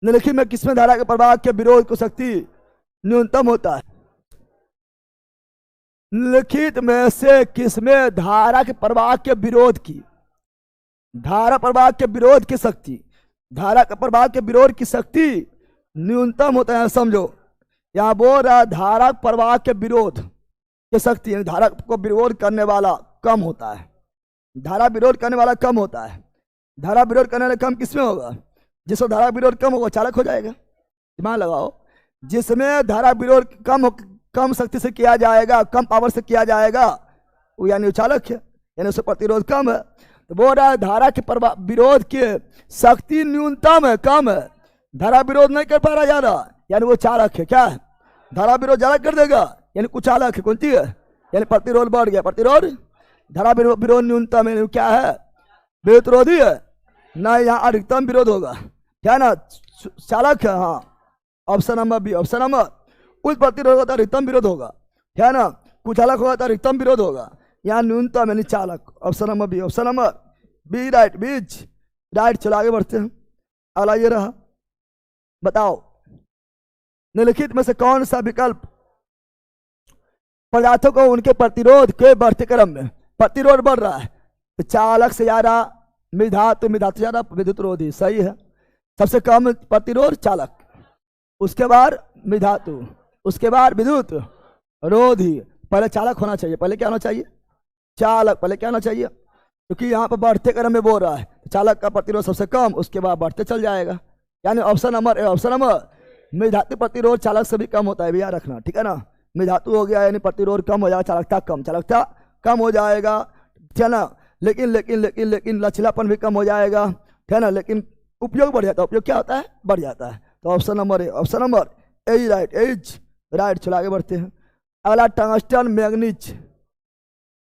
निम्नलिखित में किसमें धारा के प्रवाह के विरोध को शक्ति न्यूनतम होता है, निम्नलिखित में से किसमें धारा के प्रवाह के विरोध की, धारा प्रवाह के विरोध की शक्ति, धारा के प्रवाह के विरोध की शक्ति न्यूनतम होता है। समझो यहां बोल रहा धारा प्रवाह के विरोध की शक्ति, यानी धारा को विरोध करने वाला कम होता है, धारा विरोध करने वाला कम होता है। धारा विरोध करने वाला कम किसमें होगा, जिसमें धारा विरोध कम होगा चालक हो जाएगा। दिमाग लगाओ, जिसमें धारा विरोध कम शक्ति से किया जाएगा, कम पावर से किया जाएगा, वो यानी चालक है, यानी उससे प्रतिरोध कम है। तो बोल रहा है धारा के विरोध की शक्ति न्यूनतम है, कम है, धारा विरोध नहीं कर पा रहा ज्यादा, यानी वो चालक है। क्या है, धारा विरोध ज्यादा कर देगा यानी कुछ चालक है, कौन सी है, यानी प्रतिरोध बढ़ गया, प्रतिरोध, धारा विरोध न्यूनतम है, क्या है, विरोधी है ना, यहाँ अधिकतम विरोध होगा, क्या ना, चालक है। हाँ, option number B, option number, कुछ प्रतिरोध होगा तो अधिकतम विरोध होगा, क्या ना, कुछ चालक होगा तो अधिकतम विरोध होगा, यहाँ न्यूनतम यानी चालक, option number B, option number B right, B's right. चलो आगे बढ़ते हैं। अगला ये रहा, बताओ निम्नलिखित में से कौन सा विकल्प पदार्थों को उनके प्रतिरोध के बढ़ते क्रम में, प्रतिरोध बढ़ रहा है तो चालक से ज्यादा मिधातु, मिधातु ज्यादा विद्युत रोधी, सही है। सबसे कम प्रतिरोध चालक, उसके बाद मिधातु, उसके बाद विद्युत रोधी। पहले चालक होना चाहिए, पहले क्या होना चाहिए, चालक, पहले क्या होना चाहिए, क्योंकि यहाँ पर बढ़ते क्रम में बोल रहा है तो चालक का प्रतिरोध सबसे कम, उसके बाद बढ़ते चल जाएगा, यानी option number A, option number, मिधातु प्रतिरोध चालक से भी कम होता है, भैया रखना, ठीक है ना। मिधातु हो गया यानी प्रतिरोध कम हो जाएगा, चालकता कम हो जाएगा, ठीक है ना। लेकिन लेकिन लेकिन लेकिन लचीलापन भी कम हो जाएगा, ठीक है ना, लेकिन उपयोग बढ़ जाता है, उपयोग क्या होता है, बढ़ जाता है। तो option number A, option number A right, एज राइट। चलो आगे बढ़ते हैं। अगला टंगस्टन, मैग्नीज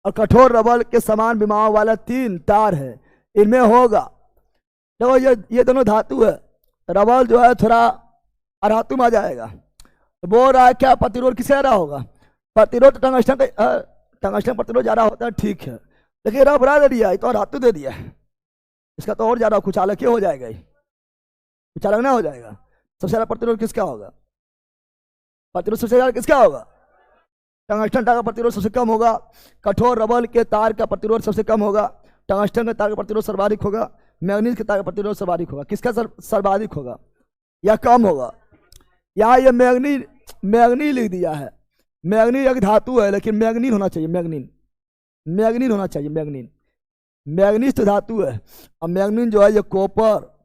और कठोर रबर के समान विमाओं वाला 3 तार है, इनमें होगा, देखो ये दोनों धातु है, रबर जो है थोड़ा अधातु में आ जाएगा, तो बोल रहा है क्या प्रतिरोध किसे ज्यादा होगा, प्रतिरोध टंगस्टन प्रतिरोध ज्यादा होता है, ठीक है, लेकिन रबर दे दिया, तो धातु दे दिया, इसका तो और ज्यादा कुछ अलग हो जाएगा, कुछ अलग ना हो जाएगा। सबसे ज्यादा प्रतिरोध किसका होगा, प्रतिरोध सबसे ज्यादा किसका होगा, टंगस्टन तार का प्रतिरोध सबसे कम होगा, कठोर रबर के तार का प्रतिरोध सबसे कम होगा, टंगस्टन के तार का प्रतिरोध सर्वाधिक होगा, मैग्नीज के तार का प्रतिरोध सर्वाधिक होगा। किसका सर्वाधिक होगा या कम होगा, यहाँ ये मैग्नीज लिख दिया है, मैग्नीज एक धातु है लेकिन मैग्नीज होना चाहिए, मैग्नीज होना चाहिए, मैग्नीज तो धातु है, और मैग्नीज जो है ये कॉपर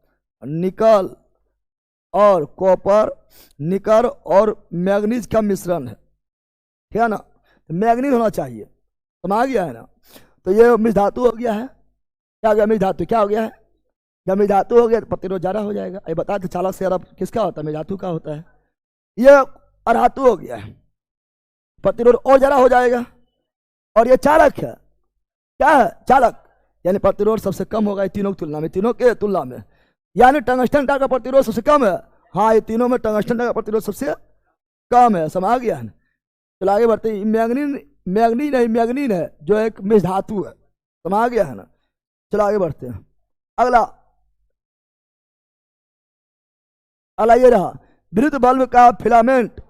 निकल और मैग्नीज का मिश्रण है, ठीक है ना, तो मैग्नीज होना चाहिए, समझ गया है ना। तो ये मिश्र धातु हो गया है, क्या हो गया, मिश्र धातु क्या हो गया है, जब मिश्र धातु हो गया तो प्रतिरोध ज्यादा हो जाएगा। ये बता दें चालक से ज्यादा किसका होता है, मिश्र धातु का होता है। ये अधातु हो गया है, प्रतिरोध और ज्यादा हो जाएगा, और ये चालक है, क्या है, चालक, यानी प्रतिरोध सबसे कम होगा तीनों की तुलना में, तीनों के तुलना में। यानी टंगस्टन का प्रतिरोध सबसे कम है। हाँ, ये तीनों में टंगस्टन का प्रतिरोध सबसे कम है। समझ गया है। चलो आगे बढ़ते हैं। मैग्नीन है जो एक मिश्र धातु है। समझ गया है ना। चलो आगे बढ़ते हैं। अगला ये रहा विद्युत बल्ब का फिलामेंट।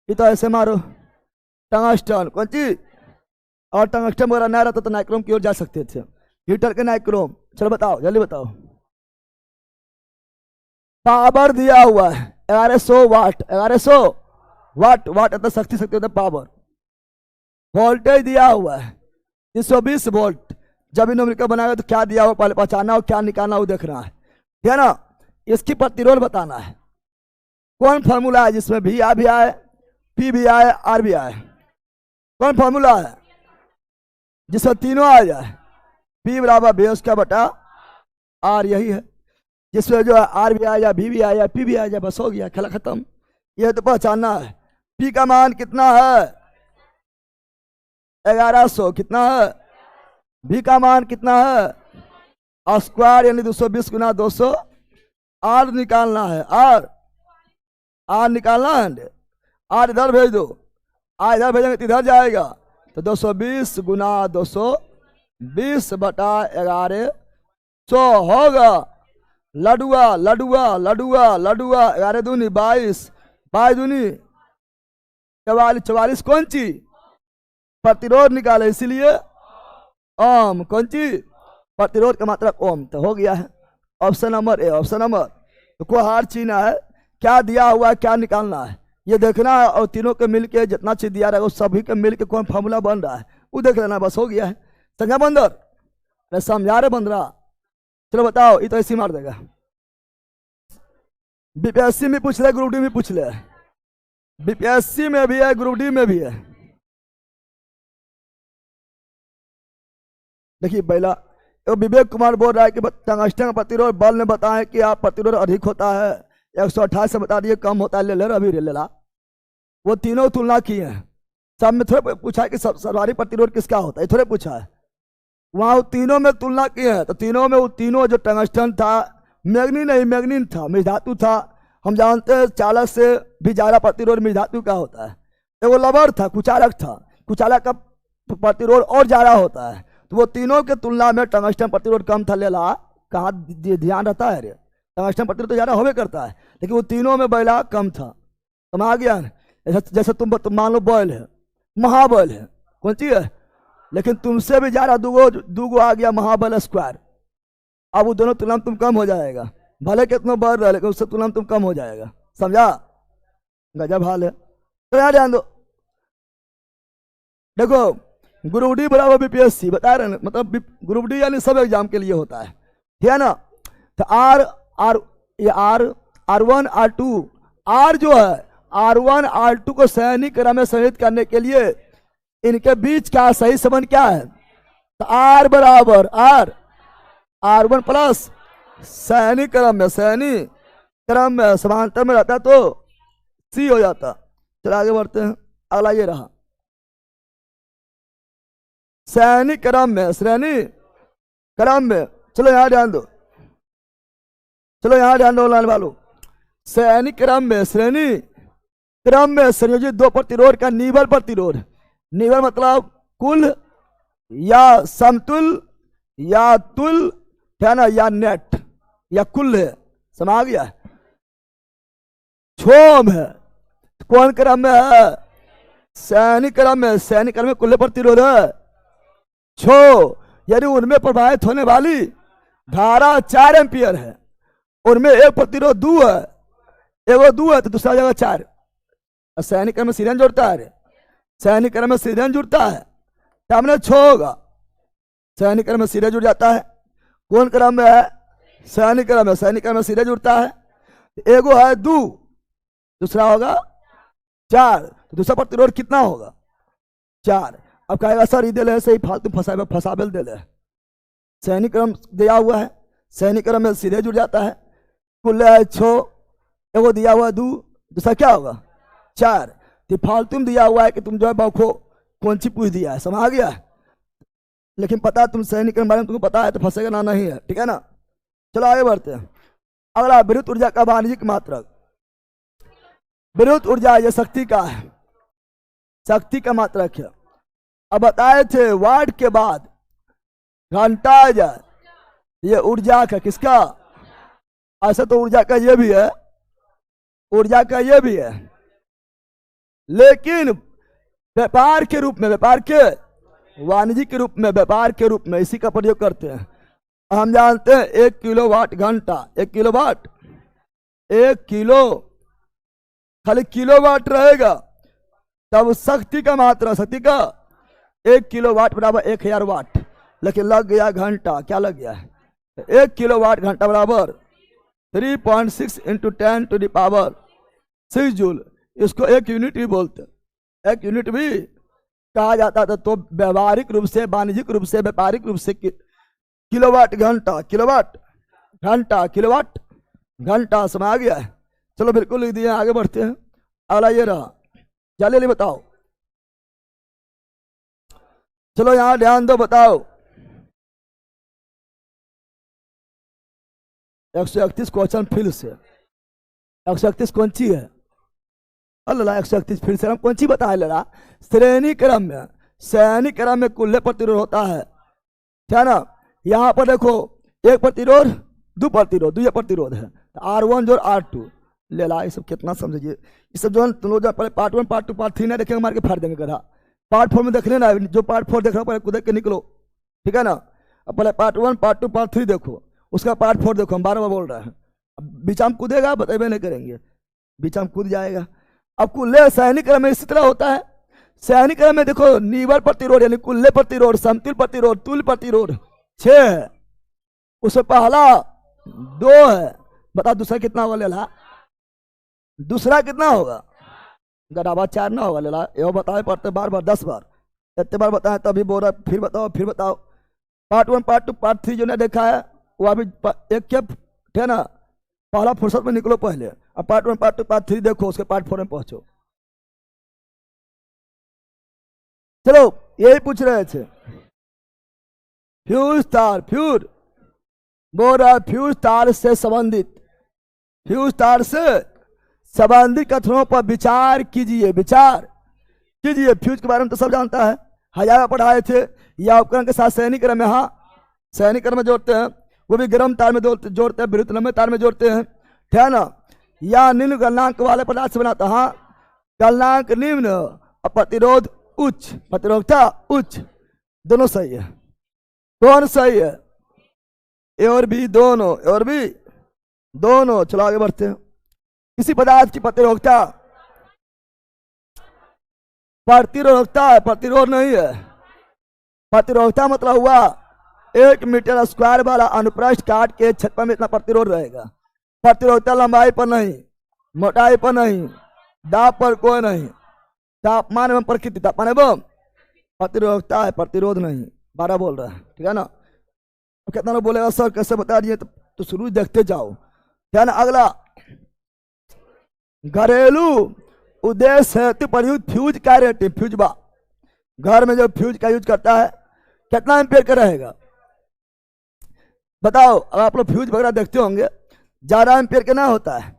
ये तो ऐसे मारो टंगस्टन कौन चीज, और टंगस्टन वगैरह ना रहता तो नाइक्रोम की ओर जा सकते थे। हीटर के नाइक्रोम। चलो बताओ जल्दी बताओ। पावर दिया हुआ है 1100 वाट। 1100 वाट, वाट मतलब शक्ति, शक्ति मतलब पावर। वोल्टेज दिया हुआ है 320 वोल्ट। जब इन नंबर का बनाएगा तो क्या दिया हुआ पहले पहचानना और क्या निकालना वो देखना है, ठीक है ना। इसकी प्रतिरोध बताना है। कौन फॉर्मूला है जिसमें भी आए, पी भी आए, आर भी आए? कौन फॉर्मूला है जिसमें तीनों आ जाए? पी बराबर बी उसका बटा आर, यही है। जिसमें जो है आर भी आ जाए, भी आ जाए, पी भी आ जाए, बस हो गया, खेला खत्म। यह तो पहचानना है। पी का मान कितना है? 1100। कितना है? भी का मान कितना है? स्क्वायर यानी 220 गुना 200। आर निकालना है। आर निकालना है। आर इधर भेज दो, आर इधर भेजेंगे तो इधर जाएगा, तो 220 गुना 220 बटा 1100 होगा। लडुआ लडुआ लडुआ लडुआ 11 दूनी 22, 22 दूनी 44, 44 कौन ची? प्रतिरोध निकाले, इसीलिए ओम। कौन ची? प्रतिरोध का मात्रक ओम। तो हो गया है option number A. Option number तो कोई हार चीना है, क्या दिया हुआ है क्या निकालना है ये देखना है, और तीनों के मिलके जितना चीज दिया रहेगा उस सभी के मिलके कौन फॉर्मूला बन रहा है वो देख लेना, बस हो गया है। समझा बंदर? मैं समझा रहे बंदरा? चलो बताओ। ये तो ऐसे मार देगा। बीपीएससी में पूछ ले, ग्रुप डी में पूछ ले। बीपीएससी में भी है, ग्रुप डी में भी है। देखिए पहला विवेक कुमार बोल रहा है कि टंगस्टन प्रतिरोध बल ने बताया कि आप प्रतिरोध अधिक होता है 128 से बता दिए कम होता है, ले ले अभी ले ला। वो तीनों तुलना की है। सब में थोड़े पूछा है कि सर्वाधिक प्रतिरोध किसका होता है, थोड़े पूछा है। वहां तीनों में तुलना की है, तो तीनों में वो तीनों जो टंगस्टन था, मैग्नीन था, मिश्र धातु था। हम जानते हैं चालक से भी ज्यादा प्रतिरोध मिश्र धातु का होता है। वो लबर था, कुचालक था, कुचालक का प्रतिरोध और ज्यादा होता है। तो वो तीनों के तुलना में टंगस्टन प्रतिरोध कम था, ले ला। कहाँ ध्यान रहता है रे? टंगस्टन प्रतिरोध तो ज्यादा होवे करता है, लेकिन वो तीनों में बैला कम था। समझ आ गया? जैसे तुम मान लो बॉयल है, महाबल है, कौन चीज है, लेकिन तुमसे भी ज्यादा दूगो आ गया महाबल स्क्वायर। अब वो दोनों तुलना में तुम कम हो जाएगा, भले कितना बढ़ रहा है लेकिन उससे तुलना में तुम कम हो जाएगा। समझा? गजब हाल है। तो यहाँ ध्यान दो। देखो ग्रुप डी बराबर बीपीएससी बता रहे हैं, मतलब ग्रुप डी यानी सब एग्जाम के लिए होता है, ठीक है ना। तो R1 R2 R जो है R1 R2 को सैनिक क्रम में संयोजित करने के लिए इनके बीच का सही संबंध क्या है? तो R बराबर R1 प्लस सैनिक क्रम में समांतर में रहता तो C हो जाता। चलो आगे बढ़ते हैं। अगला ये रहा श्रेणी क्रम में। चलो यहां ध्यान दो, लाने वालों। श्रेणी क्रम में संयोजित दो प्रतिरोध का निवल प्रतिरोध। निवल मतलब कुल या समतुल या तुल, है ना, या नेट या कुल है। समझ गया? क्षोभ है कौन क्रम में है? श्रेणी क्रम में कुल प्रतिरोध है छो, यानी उनमें प्रवाहित होने वाली धारा 4 एम्पियर है। उनमें एक प्रतिरोध 2 है, एगो 2 है तो दूसरा जगह 4। सैनिक क्रम में सीधे जुड़ता है, सैनिक क्रम में सीधे जुड़ता है, सामने छो होगा। सैनिक क्रम में सीधे जुड़ जाता है। कौन क्रम में है? सैनिक क्रम में सीधे जुड़ता है। एगो है 2, दूसरा होगा 4, तो दूसरा प्रतिरोध कितना होगा? 4। अब कहेगा सर इधर है सही फालतू फसाबेल दे ले। सैनिक क्रम दिया हुआ है, सैनिक क्रम में सीधे जुड़ जाता है। कुल है 6, एगो दिया हुआ 2, दूसरा क्या होगा 4। तो फालतू में दिया हुआ है कि तुम जो है बाखो कौन सी पूछ दिया है। समझ आ गया? लेकिन पता तुम सैनिक क्रम बारे में तुमको पता है तो फंसेगा ना, नहीं है, ठीक है ना। चलो आगे बढ़ते हैं। अगला विद्युत ऊर्जा का वाणिज्यिक मात्रक। विद्युत ऊर्जा ये शक्ति का है, शक्ति का मात्रक है। अब बताए थे वाट के बाद घंटा आ जाए, ये ऊर्जा का किसका, ऐसा तो ऊर्जा का ये भी है, ऊर्जा का ये भी है, लेकिन व्यापार के रूप में, व्यापार के वाणिज्यिक के रूप में, व्यापार के रूप में इसी का प्रयोग करते हैं। हम जानते हैं 1 किलोवाट घंटा, 1 किलोवाट, 1 किलो, खाली किलोवाट रहेगा तब शक्ति का मात्रा, शक्ति का 1 किलोवाट बराबर 1000 वाट, लेकिन लग गया घंटा, क्या लग गया है 1 किलोवाट घंटा बराबर 3.6 × 10⁻⁶ जूल। इसको एक यूनिट भी बोलते, एक यूनिट भी कहा जाता था। तो व्यवहारिक रूप से, वाणिज्यिक रूप से, व्यापारिक रूप से किलोवाट घंटा, किलोवाट घंटा, किलोवाट घंटा समय आ गया है। चलो बिल्कुल लिख दिए, आगे बढ़ते हैं। अगला ये रहा, जल्दी बताओ, चलो यहां ध्यान दो, बताओ 131 क्वेश्चन फिर से, 131 कौन सी है, अल्लाह 131 फिर से हम कौन सी बताए ले रहा, श्रेणी क्रम में, श्रेणी क्रम में कुल्ले प्रतिरोध होता है, क्या ना। यहाँ पर देखो एक प्रतिरोध, दो प्रतिरोध, दो प्रतिरोध है, R1 जोड़ R2 ले ला। ये सब कितना समझिए, ये सब जो तुम लोग पहले पार्ट 1 पार्ट 2 पार्ट 3 ना देखेंगे, मार के फाड़ देंगे गधा। पार्ट 4 में देख लेना, जो पार्ट 4 देख रहा हो पहले कूद के निकलो, ठीक है ना। अब पहले पार्ट 1 पार्ट 2 पार्ट 3 देखो, उसका पार्ट 4 देखो, हम 12 बार बोल रहे हैं। अब बीचा में कूदेगा, बताइए नहीं करेंगे, बीचा में कूद जाएगा। अब कुल्ले सैनिक क्रम में इसी तरह होता है। सैनिक क्रम में देखो निवर प्रतिरोध यानी कुल्ले प्रतिरोध, समतुल प्रतिरोध, तुल्य प्रतिरोध 6 है, उससे पहला 2 है। बता दूसरा कितना होगा लेला, दूसरा कितना होगा, गराबा 4 ना होगा लेला। ये बताए पढ़ते बार बार 10 बार, इतने बार बताए तभी बोल रहा, फिर बताओ, फिर बताओ। पार्ट 1 पार्ट 2 पार्ट 3 जो ने देखा है वो अभी एक क्या है ना, पहला फुर्सत में निकलो पहले। अब पार्ट 1 पार्ट 2 पार्ट 3 देखो, उसके पार्ट 4 में पहुंचो। चलो यही पूछ रहे थे, फ्यूज तार, फ्यूज बोल रहा फ्यूज तार से संबंधित, फ्यूज तार से संबंधित कथनों पर विचार कीजिए, विचार कीजिए। फ्यूज के बारे में तो सब जानता है, हजार पढ़ाए थे। या उपकरण के साथ सैनिक क्रम में, हाँ सैनिक क्रम में जोड़ते हैं, वो भी गर्म तार में जोड़ते हैं, विद्युत लंबे तार में जोड़ते हैं, ठीक है ना। या निम्न गलनांक वाले पदार्थ से बनाता, हाँ गलनांक निम्न और प्रतिरोध उच्च, प्रतिरोधकता उच्च, दोनों सही है। कौन सही है, ए और बी दोनों, ए और बी दोनों। चलो आगे बढ़ते हैं। किसी पदार्थ की प्रतिरोधकता, प्रतिरोधकता है, प्रतिरोध नहीं है। प्रतिरोधकता मतलब हुआ 1 मीटर स्क्वायर वाला अनुप्रस्थ काट के क्षेत्रफल में इतना प्रतिरोध रहेगा। प्रतिरोधकता लंबाई पर नहीं, मोटाई पर नहीं, दाब पर कोई नहीं, तापमान एवं प्रकृति, तापमान एवं प्रतिरोधकता है, प्रतिरोध नहीं। 12 बोल रहा है, ठीक है ना। कितना लोग बोलेगा सर कैसे बता दिए, तो शुरू देखते जाओ, ठीक है ना। अगला घरेलू उद्देश्य हेतु प्रयुक्त फ्यूज का रेटिंग, फ्यूज बा घर में जो फ्यूज का यूज करता है कितना एम्पियर का रहेगा बताओ। अब आप लोग फ्यूज वगैरह देखते होंगे, ज्यादा एम्पियर का ना होता है,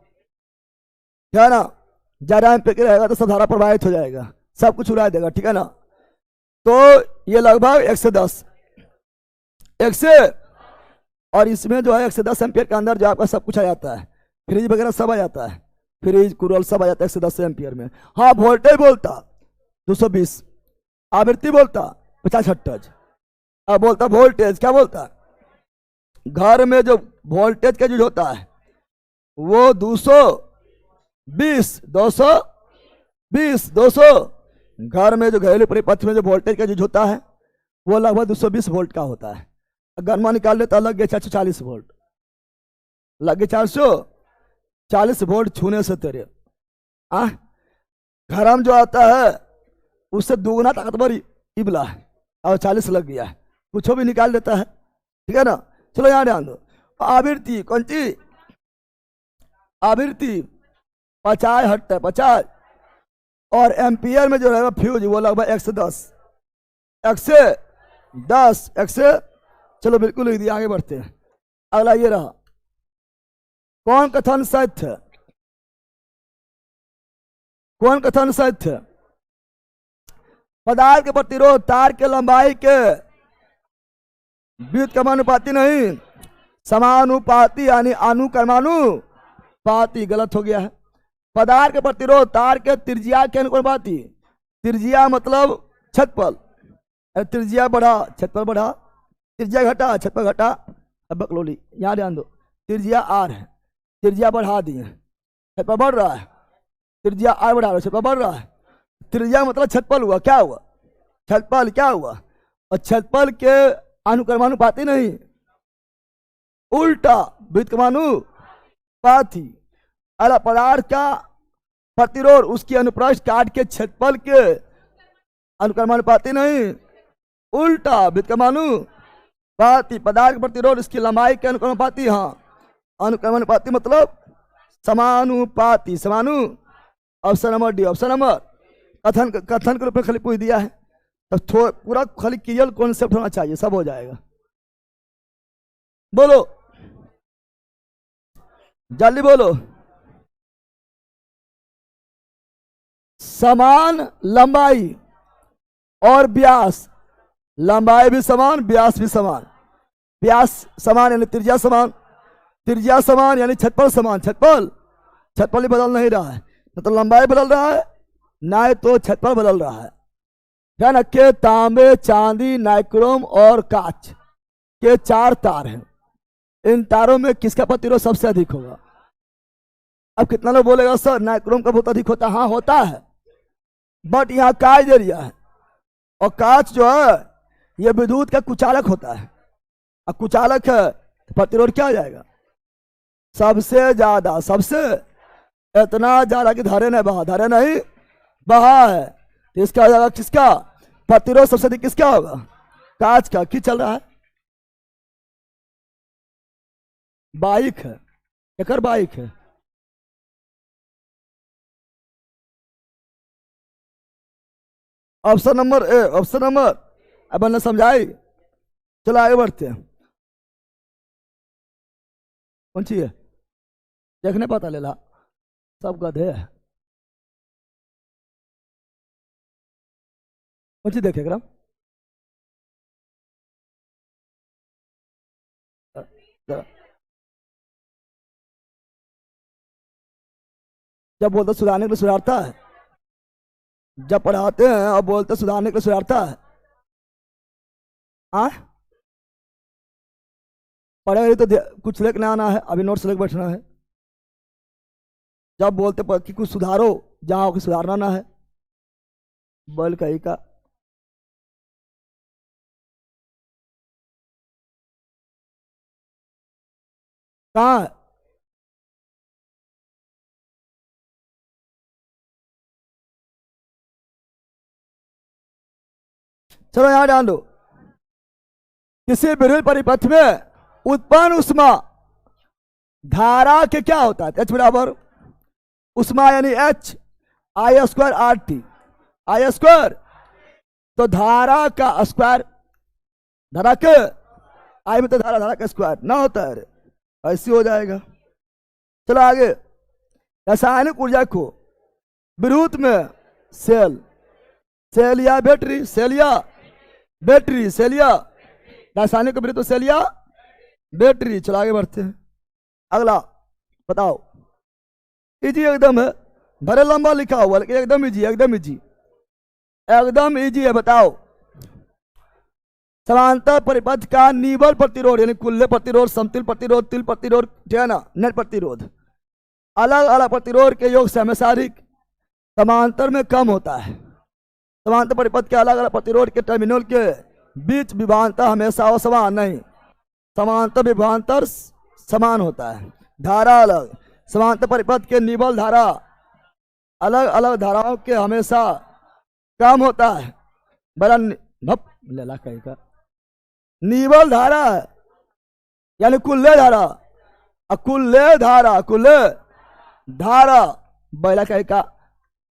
क्या ना, ज्यादा एम्पियर का रहेगा तो सब धारा प्रभावित हो जाएगा, सब कुछ उड़ा देगा, ठीक है ना। तो ये लगभग 1 से 10, 1 से, और इसमें जो है 1 से 10 एम्पियर के अंदर जो आपका सब कुछ आ जाता है, फ्रिज वगैरह सब आ जाता है, फ्रिज कूलर सब आ जाता है 1 से 10 एम्पियर में। हाँ वोल्टेज बोलता 220, आवृत्ति बोलता 50 हर्ट्ज। अब बोलता वोल्टेज, क्या बोलता, घर में जो वोल्टेज का यूज होता है वो 220, 220, 200। घर में जो घरेलू परिपथ में जो वोल्टेज का यूज होता है वो लगभग 220 वोल्ट का होता है। अगर मान निकाल लेता लग गया 440 वोल्ट, लग गया 440 वोल्ट छूने से तेरे घर में जो आता है उससे दुगुना ताकतवर इबला है, और 40 लग गया है, कुछ भी निकाल देता है, ठीक है ना। चलो यहाँ ध्यान दो, आवृत्ति कौन सी, आवृत्ति 50 हर्ट्ज है, 50, और एम्पियर में जो रहेगा फ्यूज वो लगभग 1 से 10, 1 से 10, 1 से। चलो बिल्कुल लिख दिया, आगे बढ़ते हैं। अगला ये रहा कौन कथन सत्य? कौन कथन सत्य? पदार्थ के प्रतिरोध तार के लंबाई के व्युत्क्रमानुपाती नहीं, समानुपाती यानी अनुक्रमानुपाती। गलत हो गया है। पदार्थ के प्रतिरोध तार के त्रिज्या के अनुक्रमानुपाती। त्रिज्या मतलब छेदफल, त्रिज्या बढ़ा छेदफल बढ़ा, त्रिज्या घटा छेदफल घटा। अब बकलोली यहाँ ध्यान दो, त्रिज्या आर है, त्रिज्या बढ़ा दी है, छेदफल बढ़ रहा है, त्रिज्या आर बढ़ा रहा है, छेदफल बढ़ रहा है। त्रिज्या मतलब छेदफल हुआ, क्या हुआ? छेदफल क्या हुआ? और छेदफल के अनुक्रमानुपाती नहीं, उल्टा व्युत्क्रमानुपाती। अरे पदार्थ का प्रतिरोध उसकी अनुप्रस्थ काट के क्षेत्रफल के अनुक्रमानुपाती नहीं, उल्टा व्युत्क्रमानुपाती। पदार्थ का प्रतिरोध इसकी लंबाई के अनुक्रमानुपाती। हाँ, अनुक्रमानुपाती मतलब समानुपाती। Option number D. Option number कथन के रूप में खाली पूछ दिया है, तो पूरा खाली क्लियर कॉन्सेप्ट होना चाहिए, सब हो जाएगा। बोलो जल्दी बोलो। समान लंबाई और व्यास, लंबाई भी समान व्यास भी समान। व्यास समान यानी त्रिज्या समान, त्रिज्या समान यानी छेदफल समान। छेदफल ही बदल नहीं रहा है, न तो लंबाई बदल रहा है ना तो छेदफल बदल रहा है। ध्यान रखिए, तांबे, चांदी, नाइक्रोम और कांच के 4 तार हैं। इन तारों में किसका प्रतिरोध सबसे अधिक होगा? अब कितना लोग बोलेगा सर नाइक्रोम का बहुत अधिक होता है? हाँ होता है, बट यहाँ कांच एरिया है, और कांच जो है ये विद्युत का कुचालक होता है। अब कुचालक है तो प्रतिरोध क्या हो जाएगा? सबसे ज्यादा, सबसे इतना ज्यादा कि धारे नहीं बहा, धारे नहीं बहा है, तो इसका हो जाएगा किसका प्रतिरोध सबसे अधिक? किसका होगा? कांच का। की चल रहा है? बाइक है, एक बाइक है। Option number A, option number, अब मैंने समझाई। चलो आगे बढ़ते हैं। कौन सी है? देखने पता ले ला, सब गधे है। कौन सी देखे ग्राम? जब बोलते सुधारने के लिए सुधारता है, जब पढ़ाते हैं और बोलते सुधारने के लिए सुधारता है। पढ़े तो कुछ लेके आना है, अभी नोट्स लेके बैठना है। जब बोलते कि कुछ सुधारो, जहाँ कुछ सुधारना ना है, बोल कहीं का। कहाँ है? चलो यहां ध्यान दो। किसी विद्युत परिपथ में उत्पन्न उष्मा धारा के क्या होता है? H बराबर उष्मा यानी H I square RT, I square. तो धारा का स्क्वायर, धारा के I में तो धारा, धारा का स्क्वायर ना होता है, ऐसे हो जाएगा। चलो आगे। रासायनिक ऊर्जा को विद्युत में सेल, सेल या बैटरी, सेल या बैटरी, सेल या रासायनिक विद्युत तो सेल या बैटरी। चलो आगे बढ़ते हैं। अगला बताओ, इजी एकदम है, भरे लंबा लिखा हुआ लेकिन एकदम इजी, एकदम इजी, एकदम इजी है। बताओ, समांतर परिपथ का निबल प्रतिरोध यानी कुल्ले प्रतिरोध, समतिल प्रतिरोध, तिल प्रतिरोध, ठीक है ना, नेट प्रतिरोध, अलग अलग प्रतिरोध के योग से हमेशा अधिक समांतर में कम होता है। समांतर परिपथ के अलग अलग प्रतिरोध के टर्मिनल के बीच विभवांतर हमेशा असमान नहीं, समांतर विभवांतर समान होता है। धारा अलग, समांतर परिपथ के निबल धारा अलग अलग धाराओं के हमेशा कम होता है। बड़ा लेला कहीं का निबल धारा यानी कुल्ले धारा, कुल्ले धारा, कुल्ले धारा बैला कहीं का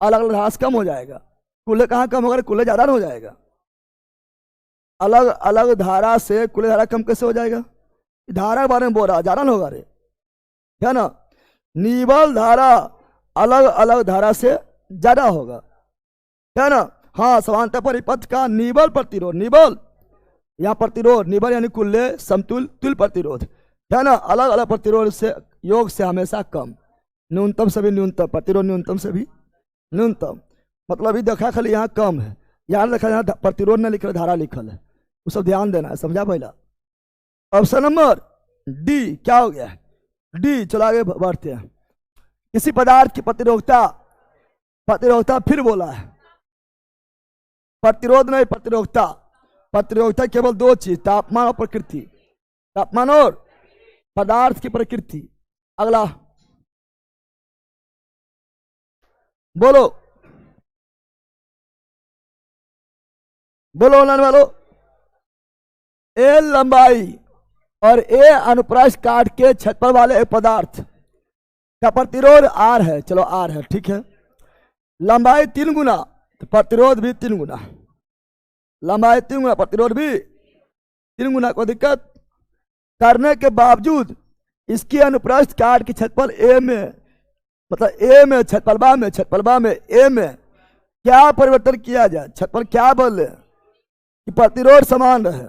अलग अलग धारा से कम हो जाएगा। कुल्ले कहाँ कम होगा? कुल्ले ज्यादा हो जाएगा। अलग अलग धारा से कुल्ले धारा कम कैसे हो जाएगा? धारा के बारे में बोल रहा, ज्यादा होगा रे, है ना। निबल धारा अलग अलग धारा से ज्यादा होगा, है ना। हाँ, समांतर परिपथ का निबल प्रतिरोध, निबल यहाँ प्रतिरोध, निबल यानी कुल्ले समतुल तुल प्रतिरोध, है ना, अलग अलग प्रतिरोध से योग से हमेशा कम, न्यूनतम से भी न्यूनतम, प्रतिरोध न्यूनतम से भी न्यूनतम। मतलब अभी देखा खाली यहाँ कम है, यहाँ देखा यहाँ प्रतिरोध नहीं लिखल, धारा लिखल है, वो सब ध्यान देना है, समझा पहला। ऑप्शन नंबर डी क्या हो गया है, डी। चलो आगे बढ़ते हैं। किसी पदार्थ की प्रतिरोधकता, प्रतिरोधकता फिर बोला है, प्रतिरोध नहीं प्रतिरोधकता। प्रतिरोधकता केवल दो चीज, तापमान और प्रकृति, तापमान और पदार्थ की प्रकृति। अगला बोलो, बोलो लाने वालों। ए लंबाई और ए अनुप्रस्थ काट के क्षेत्रफल वाले एक पदार्थ का प्रतिरोध आर है, चलो आर है, ठीक है। लंबाई 3 गुना तो प्रतिरोध भी 3 गुना, लंबाई 3 गुना प्रतिरोध भी 3 गुना। को दिक्कत करने के बावजूद इसकी अनुप्रस्थ काट के क्षेत्रफल ए में, मतलब ए में क्षेत्रफल में ए में क्या परिवर्तन किया जाए, क्षेत्रफल क्या बोले कि प्रतिरोध समान रहे,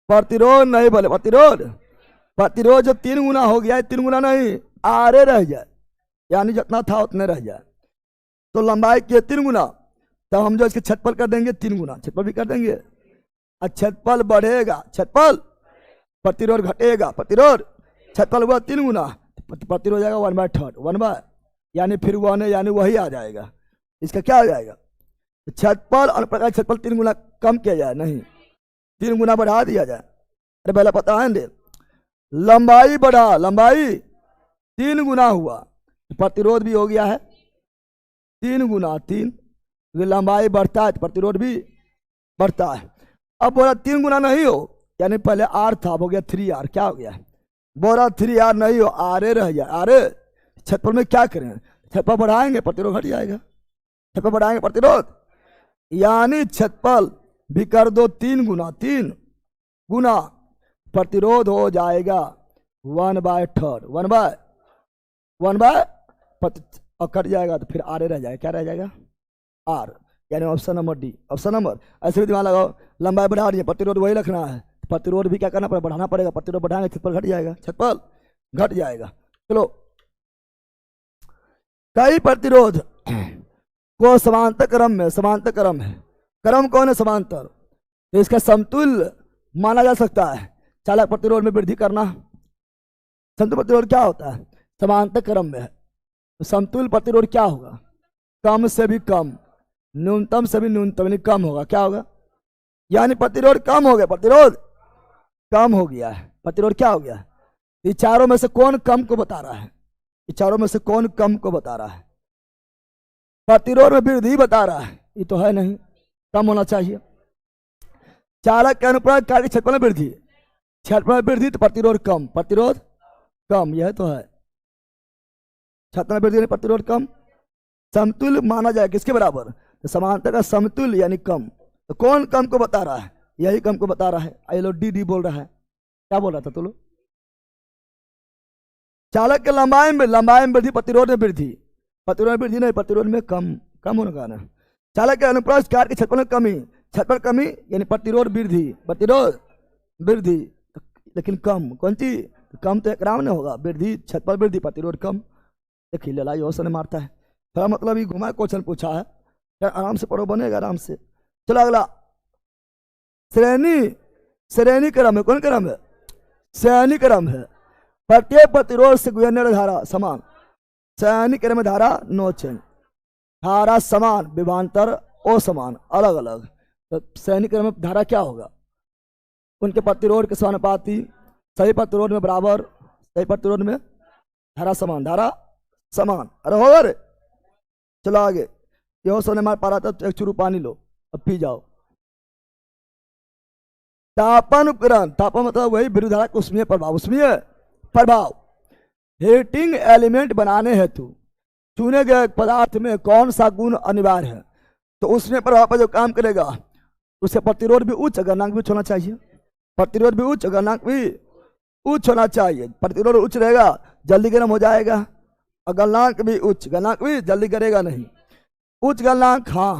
प्रतिरोध नहीं बोले, प्रतिरोध जो 3 गुना हो गया है, 3 गुना नहीं आरे रह जाए, यानी जितना था उतने रह जाए। तो लंबाई के 3 गुना, तब हम जो इसके क्षेत्रफल कर देंगे 3 गुना, क्षेत्रफल भी कर देंगे। और क्षेत्रफल बढ़ेगा, क्षेत्रफल प्रतिरोध घटेगा, प्रतिरोध क्षेत्रफल हुआ 3 गुना, प्रतिरोध जाएगा 1/3, 1 यानी फिर 1 है, यानी वही आ जाएगा। इसका क्या आ जाएगा, क्षेत्रफल और प्रकार क्षेत्रफल 3 गुना कम किया जाए, नहीं 3 गुना बढ़ा दिया जाए। अरे पहले पता है दे, लंबाई बढ़ा, लंबाई 3 गुना हुआ, प्रतिरोध भी हो गया है 3 गुना, 3 लंबाई बढ़ता है तो प्रतिरोध भी बढ़ता है। अब बोला 3 गुना नहीं हो, यानी पहले आर था, हो गया 3R, क्या हो गया, बोला 3R नहीं हो, आर रह जाए। आरे क्षेत्रफल में क्या करें, क्षेत्रफल बढ़ाएंगे प्रतिरोध घट जाएगा, क्षेत्रफल बढ़ाएंगे प्रतिरोध, यानी क्षेत्रफल भी कर दो 3 गुना, 3 गुना प्रतिरोध हो जाएगा 1/3, 1 और कट जाएगा तो फिर आर रह जाएगा, क्या रह जाएगा आर, यानी option number D. Option number, ऐसे भी दिमाग लगाओ, लंबाई बढ़ा रही है, प्रतिरोध वही रखना है, प्रतिरोध भी क्या करना पड़ेगा, बढ़ाना पड़ेगा, प्रतिरोध बढ़ाएंगे क्षेत्रफल घट जाएगा, क्षेत्रफल घट जाएगा। चलो, कई प्रतिरोध को समांतर क्रम में, समांतर क्रम है, क्रम कौन है समांतर, तो इसका समतुल्य माना जा सकता है। चालक प्रतिरोध में वृद्धि करना, समतुल्य प्रतिरोध क्या होता है, समांतर क्रम में है, तो समतुल्य प्रतिरोध क्या होगा, कम से भी कम, न्यूनतम से भी न्यूनतम, यानी कम होगा, क्या होगा, यानी प्रतिरोध कम हो गया, प्रतिरोध कम हो गया है, प्रतिरोध क्या हो गया, ये चारों में से कौन कम को बता रहा है, ये चारों में से कौन कम को बता रहा है, प्रतिरोध में वृद्धि बता रहा है, ये तो है नहीं, कम होना चाहिए। चालक के अनुप्रस्थ काट के क्षेत्रफल में वृद्धि, क्षेत्रफल में वृद्धि तो प्रतिरोध कम, प्रतिरोध कम, यह तो है, क्षेत्रफल में वृद्धि प्रतिरोध कम। समतुल्य माना जाए किसके बराबर, तो समांतर का समतुल्य यानी कम, तो कौन कम को बता रहा है, यही कम को बता रहा है। आई लो डी बोल रहा है, क्या बोल रहा था तो लो, चालक के लंबाई में वृद्धि, प्रतिरोध में वृद्धि, प्रतिरोध में वृद्धि नहीं, प्रतिरोध में कम, कम होने का ना। चालक के अनुप्रस्थ काट के क्षेत्रफल में कमी, क्षेत्रफल कमी यानी प्रतिरोध वृद्धि, प्रतिरोध वृद्धि लेकिन कम, कौन सी कम तो एक राम नहीं होगा, वृद्धि क्षेत्रफल वृद्धि प्रतिरोध कम। देखिए लड़ाई औसत मारता है, थोड़ा मतलब ये घुमा क्वेश्चन पूछा है, आराम से पढ़ो, बनेगा आराम से। चलो अगला, श्रेणी क्रम है, कौन क्रम है, श्रेणी क्रम है, प्रत्येक प्रतिरोध से गुजरने धारा समान, श्रेणी क्रम में धारा नो चेंज, धारा समान विभवांतर असमान अलग अलग, तो श्रेणी क्रम में धारा क्या होगा, उनके प्रतिरोध के समानुपाती, सही प्रतिरोध में बराबर, सही प्रतिरोध में धारा समान, धारा समान, अरे होगा रे। चलो आगे, यो सोने मार पा रहा था, एक चुरू पानी लो अब पी जाओ। तापन उपकरण, तापन मतलब वही विद्युत धारा का उष्मीय प्रभाव, उष्मीय प्रभाव, हीटिंग एलिमेंट बनाने हेतु चुने गए पदार्थ में कौन सा गुण अनिवार्य है, तो उष्मीय प्रभाव पर जो काम करेगा उसे प्रतिरोध भी उच्च, गलनांक भी उच्च होना चाहिए, प्रतिरोध भी उच्च, गलनांक भी उच्च होना चाहिए। प्रतिरोध उच्च रहेगा जल्दी गर्म हो जाएगा, और गलनांक भी उच्च, गलनांक भी जल्दी करेगा नहीं। उच्च गलनांक हाँ,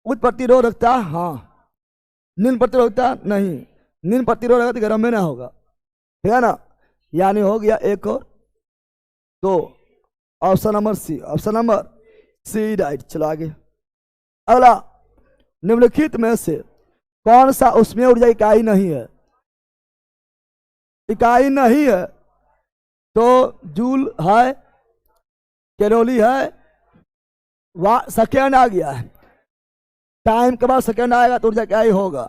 उच्च प्रतिरोध रखता है हाँ, निम्न प्रतिरोध रखता नहीं, निम्न प्रतिरोध रखता गर्म में ना होगा, ठीक है ना। यानी हो गया एक और दो, option number C, option number C right. चलो आगे। अगला, निम्नलिखित में से कौन सा उसमें ऊर्जा इकाई नहीं है? इकाई नहीं है तो जूल है, कैलोरी है, सेकेंड आ गया है, टाइम के बाद सेकेंड आएगा तो ऊर्जा क्या ही होगा?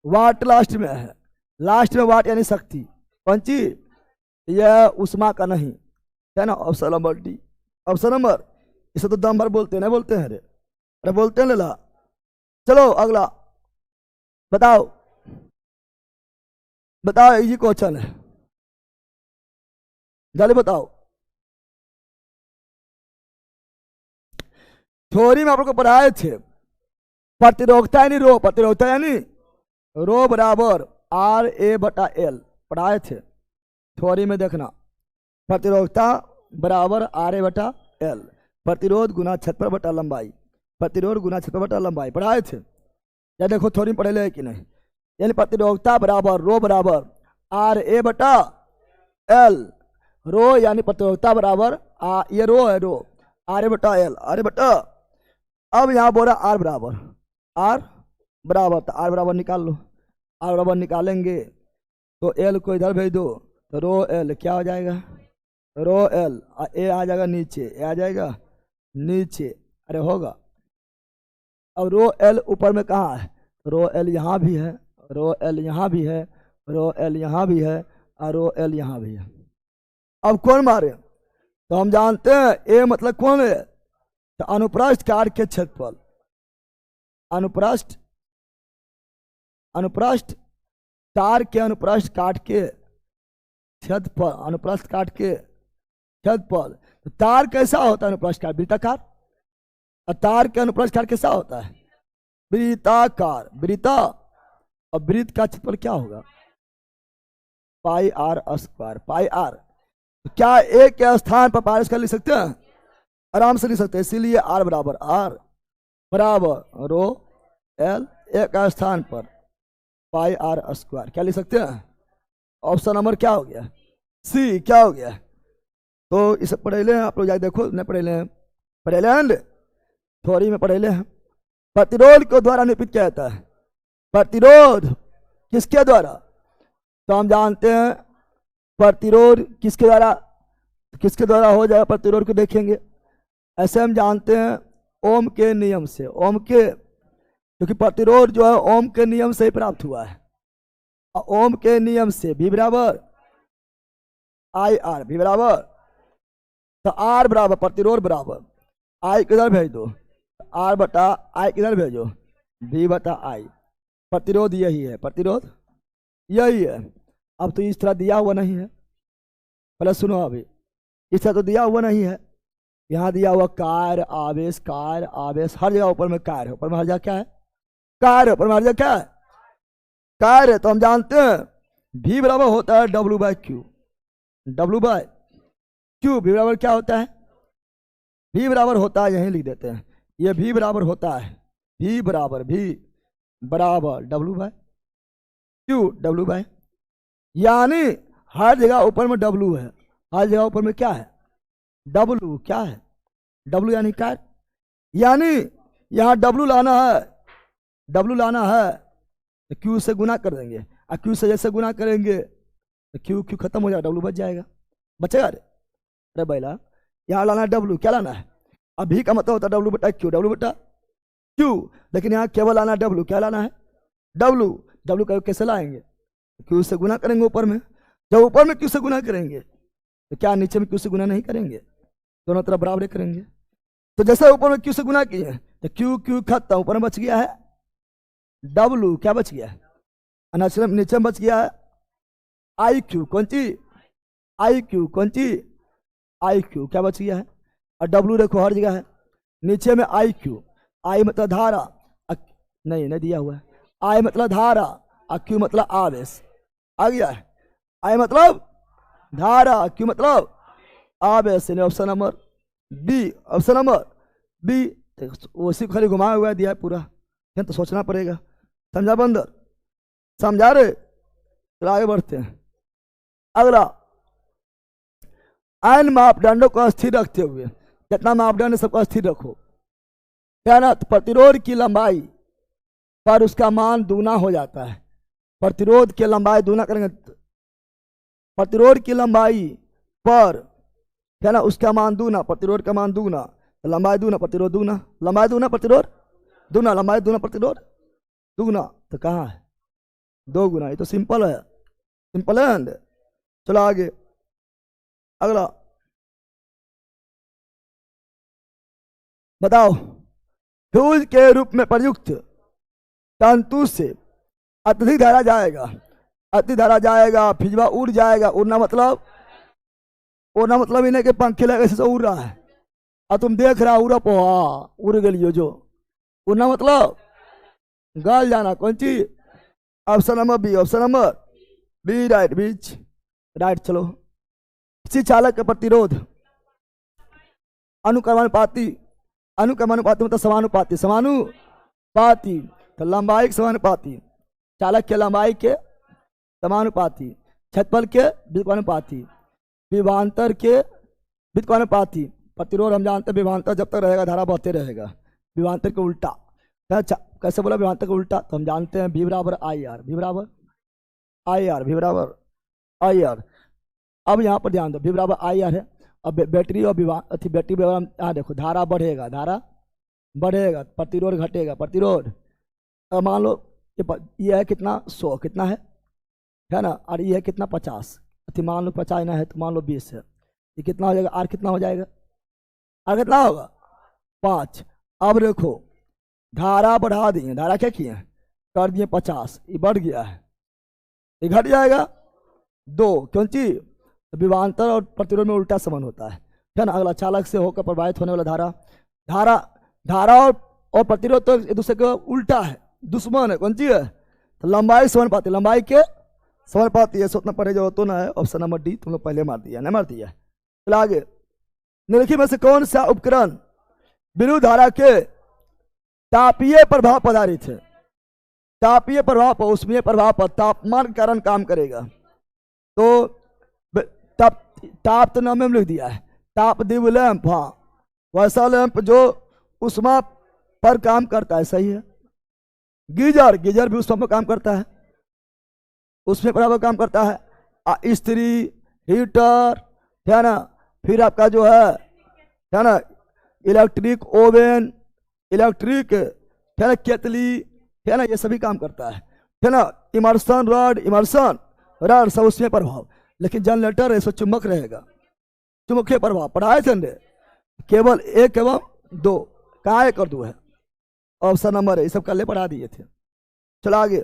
वाट लास्ट में है, लास्ट में वाट यानी शक्ति। कौन सी? यह उष्मा का नहीं है ना, option number D. Option number, इसे तो दम भर बोलते हैं, नहीं बोलते हैं? अरे बोलते हैं लेला। चलो अगला बताओ, बताओ इजी क्वेश्चन है, जल्दी बताओ। थ्योरी में आप लोग को पढ़ाए थे प्रतिरोधकता यानी रो, प्रतिरोधकता यानी रो बराबर आर ए बटा एल, पढ़ाए थे थ्योरी में। देखना, प्रतिरोधकता बराबर आर ए बटा एल, प्रतिरोध गुना क्षेत्रफल बटा लंबाई, प्रतिरोध गुना क्षेत्रफल बटा लंबाई, पढ़ाए थे या देखो थ्योरी में पढ़े ले कि नहीं। यानी प्रतिरोधकता बराबर रो बराबर आर ए बटा एल, रो यानी प्रतिरोधकता बराबर ये रो है, रो आर ए बटा एल, आर ए बटा, अब यहाँ बोला आर बराबर, आर बराबर, तो आर बराबर निकाल लो, आर बराबर निकालेंगे तो एल को इधर भेज दो तो रो एल क्या हो जाएगा? रो एल, ए आ जाएगा नीचे, ए आ जाएगा नीचे, अरे होगा। अब रो एल ऊपर में कहाँ है? रो एल यहाँ भी है, रो एल यहाँ भी है, रो एल यहाँ भी है, और रो एल यहाँ भी है। अब कौन मारे? तो हम जानते हैं ए मतलब कौन है? तो अनुप्रस्थ काट के क्षेत्रफल, अनुप्रस्थ, अनुप्रस्थ तार के अनुप्रस्थ काट के क्षेत्रफल, अनुप्रस्थ काट के क्षेत्रफल। तो तार कैसा होता है? अनुप्रस्थ काट वृत्ताकार, और तार के अनुप्रस्थ काट कैसा होता है? वृत्ताकार, वृत्ता, और वृत्त का क्षेत्रफल क्या होगा? पाई आर स्क्वायर, पाई आर। तो क्या एक के स्थान पर पाई स्क्वायर लिख सकते हैं? आराम से लिख सकते हैं, इसीलिए आर बराबर रो एल, एक स्थान पर पाई आर स्क्वायर, क्या लिख सकते हैं? ऑप्शन नंबर क्या हो गया? सी। क्या हो गया? तो इसे पढ़े ले आप लोग, जाके देखो, नहीं पढ़े ले, पढ़े ले थ्योरी में पढ़े ले हैं। प्रतिरोध को द्वारा निरूपित किया जाता है, प्रतिरोध किसके द्वारा? तो हम जानते हैं प्रतिरोध किसके द्वारा, किसके द्वारा हो जाएगा प्रतिरोध को देखेंगे। ऐसे हम जानते हैं ओम के नियम से, ओम के, क्योंकि प्रतिरोध जो है ओम के नियम से ही प्राप्त हुआ है, और ओम के नियम से भी बराबर आई आर, भी बराबर, तो आर बराबर प्रतिरोध बराबर आई किधर भेज दो, आर बटा आई किधर भेजो, बी बटा आई। प्रतिरोध यही है, प्रतिरोध यही है। अब तो इस तरह दिया हुआ नहीं है, पहले सुनो, अभी इस तरह तो दिया हुआ नहीं है। यहाँ दिया हुआ कार्य आवेश, कार्य आवेश, हर जगह ऊपर में कार्य है, ऊपर में हर जगह क्या है? कार्य, ऊपर में हर जगह क्या है? कार्य। तो हम जानते हैं भी बराबर होता है W by Q, W by Q. भी बराबर क्या होता है? भी बराबर होता है, यहीं लिख देते हैं, ये भी बराबर होता है, भी बराबर W by Q, W by, यानी हर जगह ऊपर में डब्ल्यू है, हर जगह ऊपर में क्या है? डब्ल्यू। क्या है? डब्ल्यू यानी कार्य, यानी यहाँ डब्ल्यू लाना है, डब्ल्यू लाना है तो क्यू से गुना कर देंगे, और क्यू से जैसे गुना करेंगे तो क्यू क्यू खत्म हो जाएगा, डब्ल्यू बच जाएगा, बचेगा। अरे बैला, यहाँ लाना है डब्ल्यू, क्या लाना है? अभी का मतलब होता है डब्ल्यू बटा क्यू, डब्ल्यू बटा क्यू, लेकिन यहाँ केवल लाना है डब्ल्यू, क्या लाना है? डब्ल्यू। डब्ल्यू कैसे लाएंगे? क्यू से गुना करेंगे ऊपर में, जब ऊपर में क्यू से गुना करेंगे तो क्या नीचे में क्यू से गुना नहीं करेंगे? दोनों तरफ बराबर करेंगे। तो जैसे ऊपर में क्यू से गुना किए तो क्यू क्यू खत्म, ऊपर में बच गया है डब्ल्यू, क्या बच गया है? नीचे में बच गया है आई क्यू, कौन सी? आई क्यू, कौन सी? आई क्यू, क्या बच गया है? और डब्ल्यू देखो हर जगह है, नीचे में आई क्यू, आई मतलब धारा, नहीं दिया हुआ है, आई मतलब धारा, और क्यू मतलब आवेश, आ गया है। आई मतलब धारा, क्यू मतलब अब ऐसे नहीं, option number B, option number B. उसी को खाली घुमाया हुआ दिया है पूरा, ये तो सोचना पड़ेगा। समझा बंदर, समझा रे? चलो आगे बढ़ते हैं। अगला, अन्य मापदंडों को स्थिर रखते हुए, कितना मापदंड है सबको स्थिर रखो, क्या ना? तो प्रतिरोध की लंबाई पर उसका मान दूना हो जाता है। प्रतिरोध की लंबाई दूना करेंगे, प्रतिरोध की लंबाई पर क्या ना उसका मान दूना, प्रतिरोध का मान दूना, लंबाई दूना प्रतिरोध दूना, लंबाई दूना प्रतिरोध दूना, लंबाई दूना प्रतिरोध दूना, तो कहाँ है? 2 गुना। ये तो सिंपल है, सिंपल है। चलो आगे, अगला बताओ, फ्यूज के रूप में प्रयुक्त तंतु से अत्यधिक धारा जाएगा, अति धारा जाएगा, फिजवा उड़ जाएगा। उड़ना मतलब, उड़ना मतलब इन्हें के पंखे लगे से उड़ रहा है, और तुम देख रहा उड़ा पोहा उड़ गलियो जो। उड़ना मतलब गल जाना। कौन चीज? Option number B, option number B right, B's right. चलो, किसी चालक का प्रतिरोध अनुक्रमानुपाती, अनुक्रमानुपाती मतलब समानुपाती, समानुपाती, तो लंबाई के समानुपाती, चालक के लंबाई के समानुपाती, क्षेत्रफल के व्युत्क्रमानुपाती, विभवांतर के व्युत्क्रमानुपाती। प्रतिरोध हम जानते हैं विभवांतर जब तक रहेगा धारा बहते रहेगा, विभवांतर के उल्टा। कैसे बोला विभवांतर के उल्टा? तो हम जानते हैं V बराबर आई आर, V बराबर आई आर, V बराबर आई आर। अब यहाँ पर ध्यान दो, V बराबर आई आर है। अब बैटरी और बैटरी यहाँ देखो, धारा बढ़ेगा, धारा बढ़ेगा, प्रतिरोध घटेगा, प्रतिरोध। अब मान लो ये है कितना 100, कितना है ना, और ये है कितना 50, मान लो 50 ना है तो मान लो 20 है, ये कितना हो जाएगा? आर कितना हो जाएगा? आर कितना होगा? 5। अब देखो धारा बढ़ा दिए, धारा क्या किए कर दिए 50, ये बढ़ गया है, ये घट जाएगा 2, क्योंकि विभवांतर और प्रतिरोध में उल्टा संबंध होता है ना। अगला, चालक से होकर प्रभावित होने वाला धारा, धारा धारा और प्रतिरोध तो एक दूसरे का उल्टा है, दुश्मन है। कौन चीज है? तो लंबाई समानुपाती, लंबाई के समानुपाती है, सोचना पड़ेगा जो तो ना है। ऑप्शन नंबर डी तुम लोग पहले मार दिया, नहीं मार दिया। चलो आगे, निम्नलिखित में से कौन सा उपकरण विद्युत धारा के तापीय प्रभाव पर आधारित है? तापीय प्रभाव पर, उष्मीय प्रभाव पर, तापमान के कारण काम करेगा। तो ताप तो नाम में लिख दिया है, तापदीप लैंप। हाँ, वैसा लैंप जो उष्मा पर काम करता है, सही है। गीजर, गीजर भी उष्मा पर काम करता है, उसमें प्रभाव काम करता है। इस्त्री, हीटर, है ना, फिर आपका जो है ना, इलेक्ट्रिक ओवन, इलेक्ट्रिक, है ना, केतली, है ना, ये सभी काम करता है ना। इमर्सन रॉड, इमर्सन रॉड सब उसमें प्रभाव। लेकिन जनरेटर ऐसा चुंबक रहेगा, चुंबकीय प्रभाव पढ़ाए थे केवल 1 एवं 2, कहाँ 1 और 2 है? ऑप्शन नंबर है, ये सब कल पढ़ा दिए थे। चलो आगे,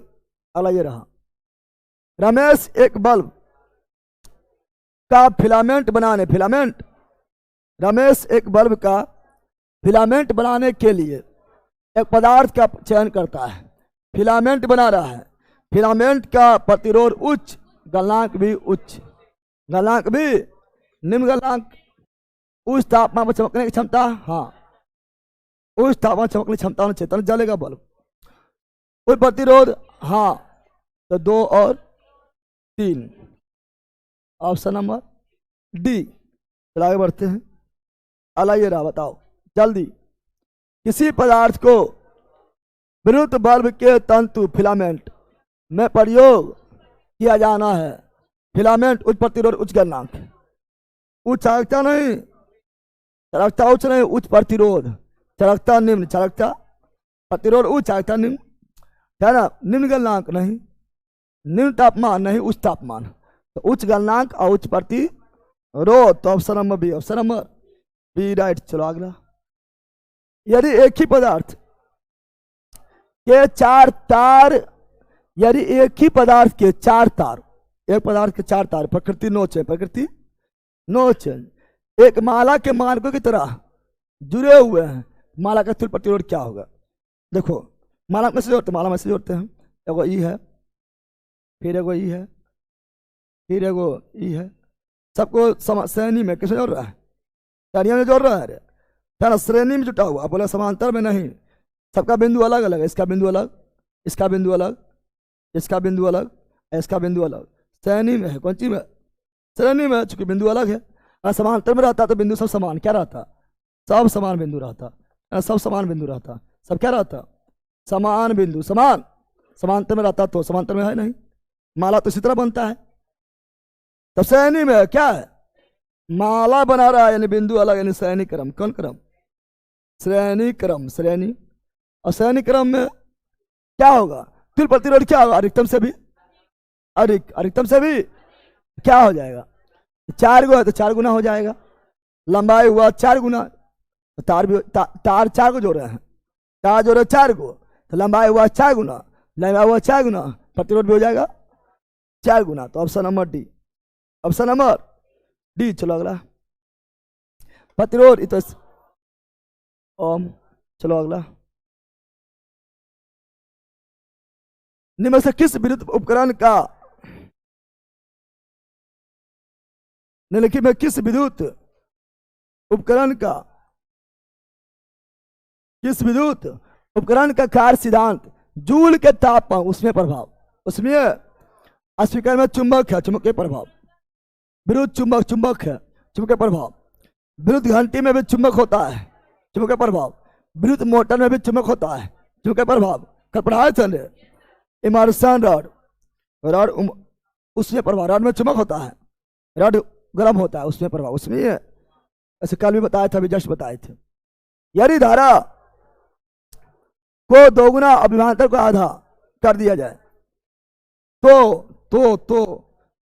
अगला ये रहा, रमेश एक बल्ब का फिलामेंट बनाने, फिलामेंट, रमेश एक बल्ब का फिलामेंट बनाने के लिए एक पदार्थ का चयन करता है, फिलामेंट बना रहा है। फिलामेंट का प्रतिरोध उच्च, गलनांक भी उच्च, गलनांक भी निम्न गलनांक, उच्च तापमान पर चमकने की क्षमता, हाँ उच्च तापमान चमकने की क्षमता चेतन जलेगा बल्ब। उच्च प्रतिरोध, हाँ, तो 2 और 3, ऑप्शन नंबर डी। चलो आगे बढ़ते हैं। अलाइए रहा, बताओ जल्दी, किसी पदार्थ को विद्युत बल्ब के तंतु फिलामेंट में प्रयोग किया जाना है। फिलामेंट उच्च प्रतिरोध, उच्च गलनांक, उच्च चालकता नहीं, चालकता उच्च नहीं, उच्च प्रतिरोध, चालकता निम्न, चालकता प्रतिरोध उच्च, चालकता निम्न, है ना, निम्न गलनांक नहीं, निम्न तापमान नहीं, उच्च तापमान, तो उच्च गलनांक और उच्च प्रतिरोध। तो option number B, option number B right. चलो अगला, यदि एक ही पदार्थ के 4 तार, यदि एक ही पदार्थ के 4 तार, एक पदार्थ के 4 तार, प्रकृति नोच है, प्रकृति नोच है, एक माला के मार्गों की तरह जुड़े हुए हैं, माला का तुल्य प्रतिरोध क्या होगा? देखो माला में से जोड़ते, माला में से जोड़ते हैं, एगो ई है, फिर एगो ई है, फिर एगो ई है, सबको श्रेणी में किसमें जोड़ रहा है? श्रेणियों में जोड़ रहा है। अरे श्रेणी में जुटा हुआ, बोले समांतर में नहीं, सबका बिंदु अलग अलग है। इसका बिंदु अलग, इसका बिंदु अलग, इसका बिंदु अलग, इसका बिंदु अलग। श्रेणी में है, कौन सी में? श्रेणी में, चूंकि बिंदु अलग है। अगर समांतर में रहता तो बिंदु सब समान क्या रहता? सब समान बिंदु रहता, सब समान बिंदु रहता, सब क्या रहता? समान बिंदु, समान। समांतर में रहता तो, समांतर में है नहीं, माला तो इसी तरह बनता है। तो श्रेणी में क्या है? माला बना रहा है, यानी बिंदु अलग, यानी श्रेणी क्रम। कौन क्रम? श्रेणी क्रम, श्रेणी। और श्रेणी क्रम में क्या होगा? तुल प्रतिरोध क्या होगा? अधिकतम से भी अधिक, अधिकतम से भी क्या हो जाएगा? 4 गो है तो 4 गुना हो जाएगा। लंबाई हुआ 4 गुना, तो तार भी तार 4 को जोड़ रहे हैं, तार जोड़ रहे 4 को, तो लंबाई हुआ 4 गुना, लंबाई हुआ 4 गुना, प्रतिरोध भी हो जाएगा 4 गुना। तो option number D, option number D. चलो अगला, प्रतिरोध तो ओम। चलो अगला, निम्न से किस विद्युत उपकरण का, निम्नलिखित में किस विद्युत उपकरण का, किस विद्युत उपकरण का कार्य सिद्धांत जूल के तापमान, उसमें प्रभाव, उसमें स्पीकर में चुंबक है, चुंबक के प्रभाव, विद्युत चुंबक, चुंबक है, चुंबक के प्रभाव, विद्युत घंटी में भी चुंबक होता है, चुंबक के प्रभाव, विद्युत मोटर में भी चुंबक होता है, चुंबक के प्रभाव। कल पढ़ाए थे इमर्सन रॉड, रॉड उसमें प्रभाव, रॉड में चुंबक होता है, रॉड गर्म होता है, उसमें प्रभाव, उसमें ऐसे कल भी बताया था, अभी जस्ट बताए थे। यदि धारा को दोगुना और विभवांतर को आधा कर दिया जाए तो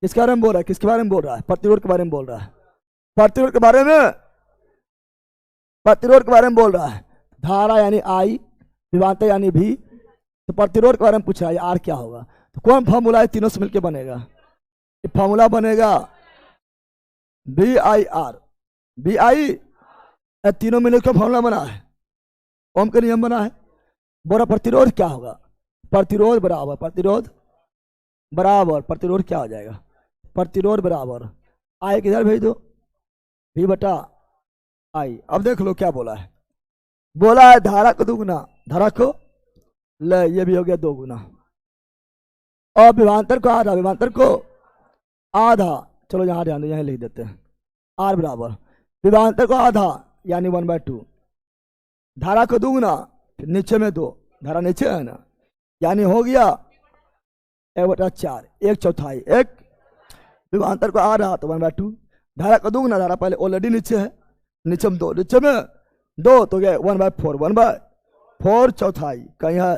किसके बारे में बोल रहा है? किसके बारे में बोल रहा है? प्रतिरोध के बारे में बोल रहा है, प्रतिरोध के बारे में, प्रतिरोध के बारे में बोल रहा है। धारा यानी आई, विभवांतर यानी भी, तो प्रतिरोध के बारे में पूछ रहा है, आर क्या होगा? तो कौन फॉर्मूला है तीनों से मिलकर बनेगा? ये फॉर्मूला बनेगा B I R, B I, तीनों मिलकर फॉर्मूला बना है, ओम का नियम बना है। बोरा प्रतिरोध क्या होगा? प्रतिरोध बराबर, प्रतिरोध बराबर, प्रतिरोध क्या हो जाएगा? प्रतिरोध बराबर आई किधर भेज दो, भी बटा आई। अब देख लो क्या बोला है, बोला है धारा को 2 गुना, धारा को ले, ये भी हो गया 2 गुना, और विभवांतर को आधा, विभवांतर को आधा। चलो यहाँ ध्यान दो, यहाँ लिख देते हैं, आर बराबर विभवांतर को आधा यानी 1/2, धारा को 2 गुना, फिर नीचे में 2, धारा नीचे है ना, यानी हो गया 1/4, 1/4, एक विभवांतर को आधा तो 1/2, धारा को 2 गुना, धारा पहले ऑलरेडी नीचे है, नीचे में 2, नीचे में 2 तो गए 1/4, 1/4 चौथाई। कहीं है,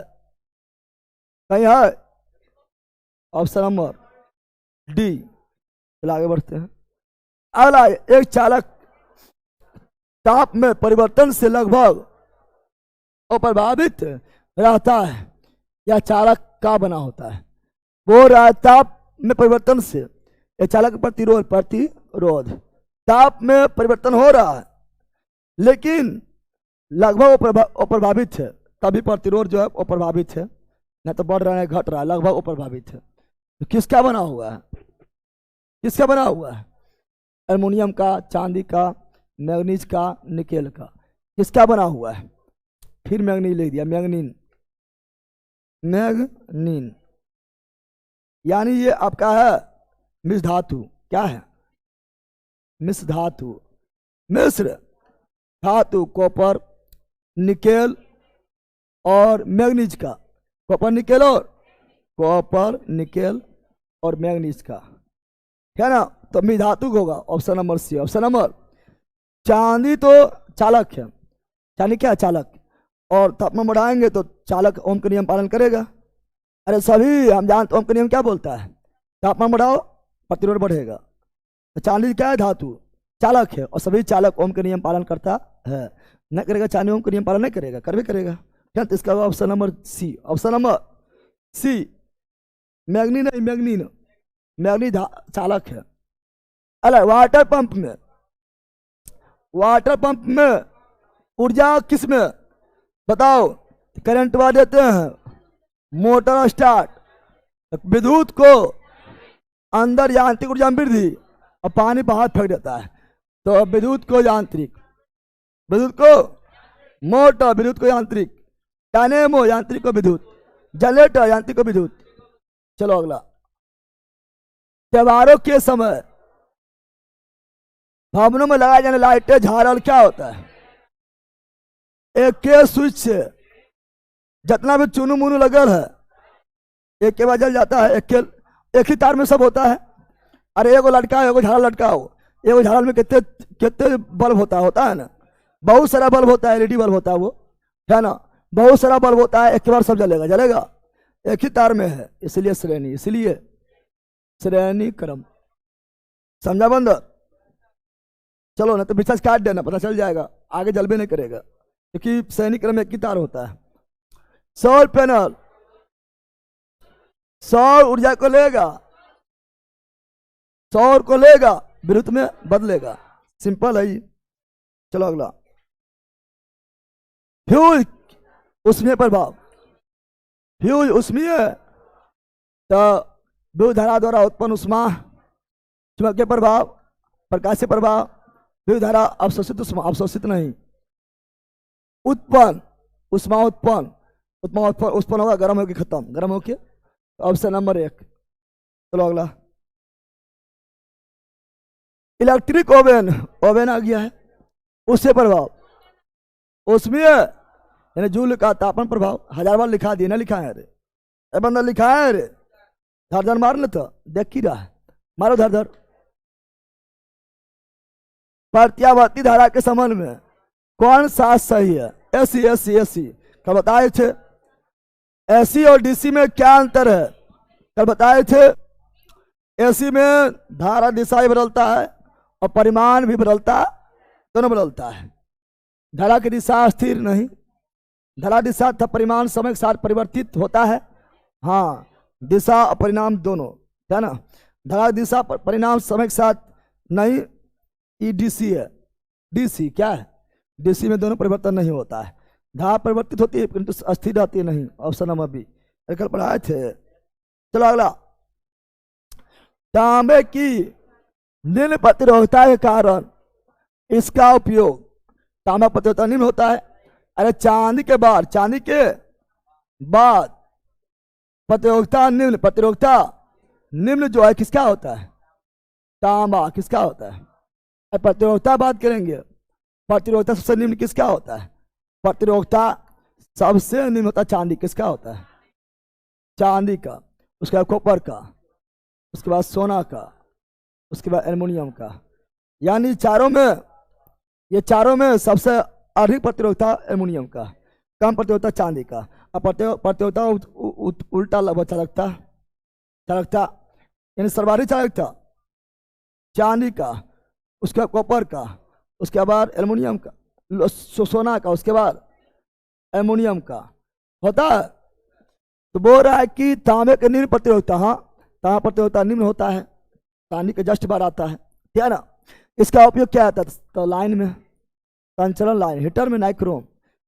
कहीं है? Option number D. चलो आगे बढ़ते हैं। अगला, एक चालक ताप में परिवर्तन से लगभग अप्रभावित रहता है, यह चालक का बना होता है? वो रहा है ताप में परिवर्तन से, यह चालक प्रतिरोध, प्रतिरोध, ताप में परिवर्तन हो रहा है लेकिन लगभग अप्रभावित है, तभी प्रतिरोध जो है अप्रभावित है, न तो बढ़ रहा है घट रहा है, लगभग अप्रभावित है। तो किसका बना हुआ है? किसका बना हुआ है? एल्युमिनियम का, चांदी का, मैग्नीज का, निकेल का, किसका बना हुआ है? फिर मैग्नीज लिख दिया, मैग्नीन, मैग्नीन, यानी ये आपका है मिश्र धातु। क्या है? मिश्र धातु, मिश्र धातु, कॉपर, निकेल और मैग्नीज का, कॉपर निकेल और कॉपर निकेल और मैग्नीज का, है ना? तो मिश्र धातु होगा option number C. Option number, चांदी तो चालक है, चांदी क्या है? चालक, और तापमान बढ़ाएंगे तो चालक ओम का नियम पालन करेगा। अरे सभी हम जानते, ओम का नियम क्या बोलता है? तापमान बढ़ाओ प्रतिरोध बढ़ेगा। तो चांदी क्या है? धातु, चालक है, और सभी चालक ओम का नियम पालन करता है। न करेगा चांदी ओम का नियम पालन नहीं करेगा? कर भी करेगा। क्या? तो इसका option number C, option number C. मैग्नी नहीं, मैग्नीन, मैग्नी चालक है। अरे वाटर पंप में, वाटर पंप में ऊर्जा किस में बताओ? करंट वा देते हैं, मोटर स्टार्ट, विद्युत को अंदर यांत्रिक ऊर्जा में वृद्धि, और पानी पर हाथ फेंक देता है। तो विद्युत को यांत्रिक, विद्युत को मोटर, विद्युत को यांत्रिक, डायनेमो यांत्रिक को विद्युत, जनरेटर यांत्रिक को विद्युत। चलो अगला, त्योहारों के समय भवनों में लगाए जाने लाइटें झालर क्या होता है? एक के स्विच से जितना भी चुनू मुनू लगल है एक के बाद जल जाता है। एक ही तार में सब होता है। अरे एगो लटका एगो झालर लटका हो, एगो झालर में कितने कितने बल्ब होता है ना, बहुत सारा बल्ब होता है, एलईडी बल्ब होता है वो, है ना, बहुत सारा बल्ब होता है, एक के बार सब जलेगा, एक ही तार में है, इसलिए श्रेणी क्रम। समझा बंद? चलो ना तो विचार काट देना, पता चल जाएगा, आगे जलबे नहीं करेगा, क्योंकि श्रेणी क्रम में एक ही तार होता है। सौर पैनल सौर ऊर्जा को लेगा, सौर को लेगा, विद्युत में बदलेगा, सिंपल है ये। चलो अगला, फ्यूज उष्मीय प्रभाव, फ्यूज उष्मीय तो विद्युत धारा द्वारा उत्पन्न उष्मा, चुंबकीय प्रभाव, प्रकाशीय प्रभाव, विद्युत धारा अवशोषित उष्मा, अवशोषित नहीं, उत्पन्न उष्मा, उत्पन्न होगा गर्म होके खत्म, गर्म होके। Option number 1। चलो अगला, इलेक्ट्रिक ओवन, ओवन आ गया है, उससे प्रभाव उसमें यानी जूल का तापमान प्रभाव, 1000 बार लिखा दिया ना, लिखा है रे बंदा, लिखा है रे, धर मार ले तो देख ही रहा है, मारो धर। प्रत्यावर्ती धारा के संबंध में कौन सा सही है? एसी कल बताए थे। एसी और डीसी में क्या अंतर है? कल बताए थे। एसी में धारा दिशा भी बदलता है और परिमाण भी बदलता, दोनों बदलता है। धारा की दिशा स्थिर नहीं, धारा दिशा तथा परिमाण समय के साथ परिवर्तित होता है। हाँ, दिशा और परिणाम दोनों, है ना। धारा दिशा परिणाम समय के साथ नहीं, ई डीसी है। डीसी क्या है? डीसी में दोनों परिवर्तन नहीं होता है, धारा परिवर्तित होती है किंतु अस्थिर रहती है नहीं। ऑप्शन नंबर बी, कल पढ़ाए थे। चलो अगला, तांबे की निम्न प्रतिरोधकता के कारण इसका उपयोग, तांबा प्रतिरोधकता निम्न होता है। अरे चांदी के बाद प्रतिरोधकता निम्न जो है किसका होता है? तांबा किसका होता है? प्रतिरोधकता बात करेंगे, प्रतिरोधकता सबसे निम्न किसका होता है? प्रतिरोधकता सबसे निम्न होता है चांदी, किसका होता है? चांदी का, उसके बाद कॉपर का, उसके बाद सोना का, उसके बाद एल्युमिनियम का। यानी चारों में सबसे अधिक प्रतिरोधकता एल्युमिनियम का, कम प्रतिरोधकता चांदी का। अब प्रतिरोधकता उल्टा लगभग चालकता यानी सर्वाधिक चालकता चांदी का, उसके बाद कॉपर का, उसके बाद एल्युमिनियम का, सोना का, उसके बाद एल्युमिनियम का होता है। तो बोल रहा है कि तांबे के निम्न प्रतिरोधकता, हाँ तांबा प्रतिरोधकता निम्न होता है, चांदी के जस्ट बार आता है, ठीक है ना। इसका उपयोग क्या आता है? तो लाइन में, संचरण लाइन, हीटर में नाइक्रोम,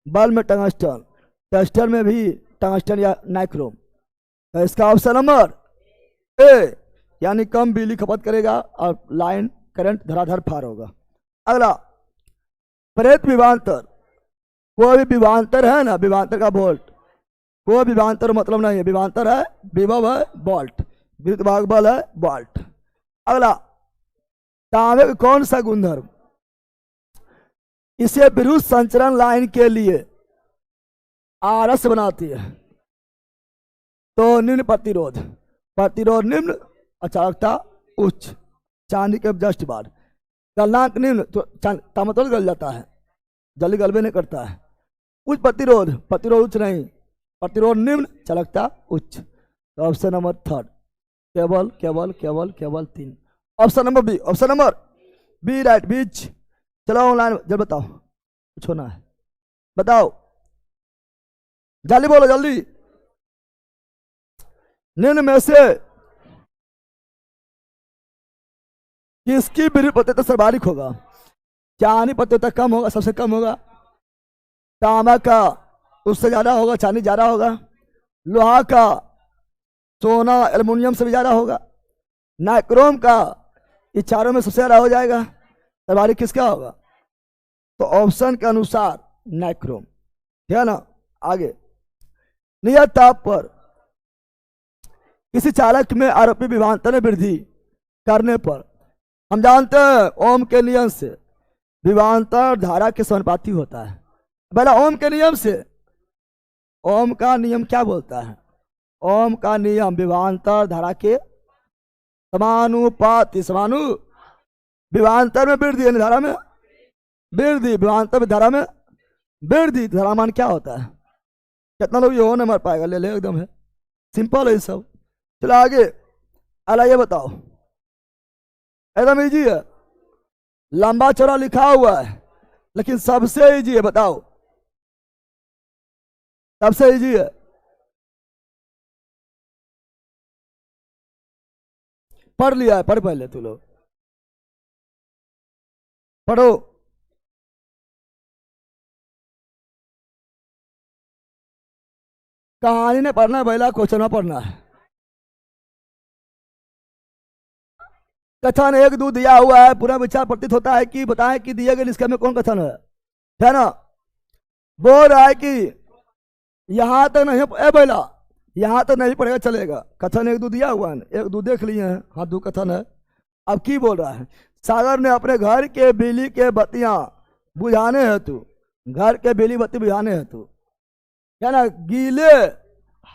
बल्ब में टंगस्टन, टेस्टर में भी टंगस्टन या नाइक्रोम। तो इसका ऑप्शन नंबर ए, यानी कम बिजली खपत करेगा और लाइन करंट धराधर पार होगा। अगला, प्रेत विभवांतर, कोई भी विभवांतर है ना, विभवांतर का वोल्ट, कोई विभवांतर मतलब नहीं है, विभवांतर है विभव है वोल्ट, विद्युत भाग बल है वोल्ट। अगला, तांबे का कौन सा गुणधर्म इसे विद्युत संचरण लाइन के लिए आदर्श बनाती है? तो निम्न प्रतिरोध निम्न, चालकता उच्च, चांदी के जस्ट बाद, गलनांक निम्न, तो तांबा तो गल जाता है, जल्दी गलबे नहीं करता है। उच्च प्रतिरोध उच्च नहीं, प्रतिरोध निम्न, चालकता उच्च। तो ऑप्शन नंबर 3, केवल 3। ऑप्शन नंबर बी राइट, बीच। चलो ऑनलाइन जब बताओ, कुछ होना है बताओ, जल्दी बोलो जल्दी। निम्न में से किसकी विद्युत प्रतिरोधकता सर्वाधिक होगा? चांदी प्रतिरोधकता कम होगा, सबसे कम होगा। तांबा का उससे ज्यादा होगा, चांदी ज्यादा होगा। लोहा का सोना एल्युमिनियम से भी ज्यादा होगा। नाइक्रोम का ये चारों में सबसे ज्यादा हो जाएगा, सर्वाधिक किसका होगा? तो ऑप्शन के अनुसार नाइक्रोम, ठीक है ना। आगे, नियत ताप पर किसी चालक में आरोपी विभवांतर में वृद्धि करने पर हम जानते हैं ओम के नियम से विभवांतर धारा के समानुपाती होता है। पहला ओम के नियम से, ओम का नियम क्या बोलता है? ओम का नियम विभवांतर धारा के समानुपाती, विभवांतर में वृद्धि यानी धारा में वृद्धि, विभवांतर में धारा में वृद्धि। धारा मान क्या होता है? कितना लोग ये हो नहीं मर पाएगा, ले ले एकदम है, सिंपल है सब। चलो आगे, अला ये बताओ, एकदम इजी है, लंबा चौड़ा लिखा हुआ है लेकिन सबसे इजी है, बताओ सबसे इजी है। पढ़ लिया है? पढ़ पहले तू लोग पढ़ो। कहानी ने पढ़ना है, पहला क्वेश्चन पढ़ना है। कथन एक दो दिया हुआ है, पूरा विचार प्रतीत होता है कि बताएं कि दिए गए इसके में कौन कथन है ना। बोल रहा है कि यहां तक नहीं बेला, यहां तक नहीं पड़ेगा चलेगा। कथन एक दो दिया हुआ है, एक दो देख लिए हैं, हाँ दो कथन है। अब की बोल रहा है? सागर ने अपने घर के बिजली के बत्तियां बुझाने हेतु, घर के बिजली बत्ती बुझाने हेतु क्या ना गीले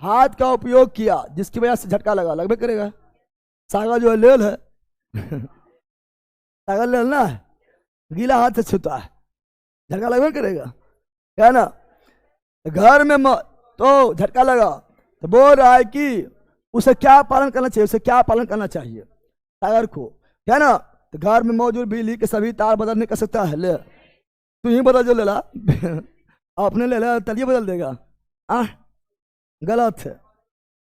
हाथ का उपयोग किया, जिसकी वजह से झटका लगा, लगभग करेगा। सागर जो है लेल है सागर लेल ना है, गीला हाथ से छूता है, झटका लगभग करेगा, क्या ना। घर में तो झटका लगा, तो बोल रहा है कि उसे क्या पालन करना चाहिए, उसे क्या पालन करना चाहिए सागर को, क्या ना। तो घर में मौजूद बिजली के सभी तार बदल नहीं कर सकता है, ले तू ही बदल जो ले ला अपने ले ला, तलिए बदल देगा, गलत है।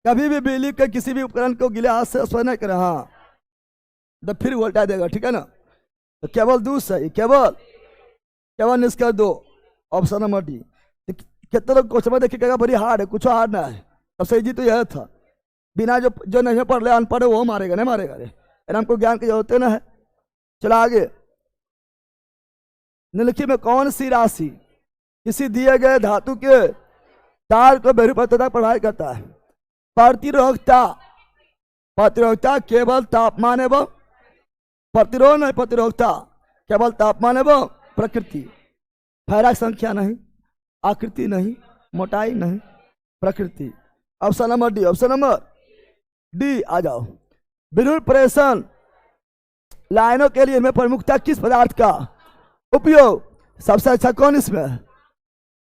कभी भी बिजली के किसी भी उपकरण को गीले हाथ से स्पर्श नहीं करें, हाँ तो फिर उल्टा देगा, ठीक है ना। तो केवल दूसरा, केवल निष्कर्ष दो, ऑप्शन नंबर डी। कितने लोग क्वेश्चन देखिएगा बड़ी हार्ड है, कुछ हार्ड ना है, सबसे इजी तो यह था। बिना जो नहीं पढ़ ले अनपढ़ वो मारेगा, नहीं मारेगा रे, हमको ज्ञान की जरूरत है ना है। चलो आगे, निम्नलिखित में कौन सी राशि किसी दिए गए धातु के तार को बहिर्पत्रता प्रभावित करता है? प्रतिरोधकता केवल तापमान एवं प्रतिरोध नहीं, प्रतिरोधकता केवल तापमान एवं प्रकृति, फैराक संख्या नहीं, आकृति नहीं, मोटाई नहीं, प्रकृति। Option number D, option number D आ जाओ। विद्युत प्रेषण लाइनों के लिए इनमें प्रमुखता किस पदार्थ का उपयोग सबसे अच्छा कौन इसमें है?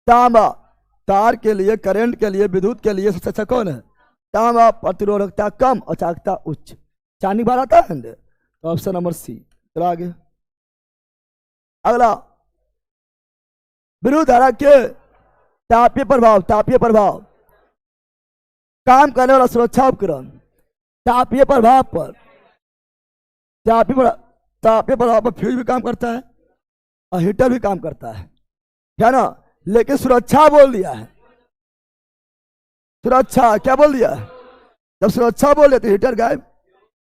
तांबा। तार के लिए, करंट के लिए, विद्युत के लिए सबसे अच्छा कौन है? तांबा। प्रतिरोधकता कम और चालकता उच्च, चांदी बार आता है। तो ऑप्शन नंबर सी। चलो आगे, अगला, विद्युत धारा के तापीय प्रभाव काम करने वाला सुरक्षा उपकरण तापीय प्रभाव पर फ्यूज भी काम करता है और हीटर भी काम करता है, क्या ना। लेकिन सुरक्षा बोल दिया है, सुरक्षा क्या बोल दिया है? जब सुरक्षा बोले तो हीटर गायब,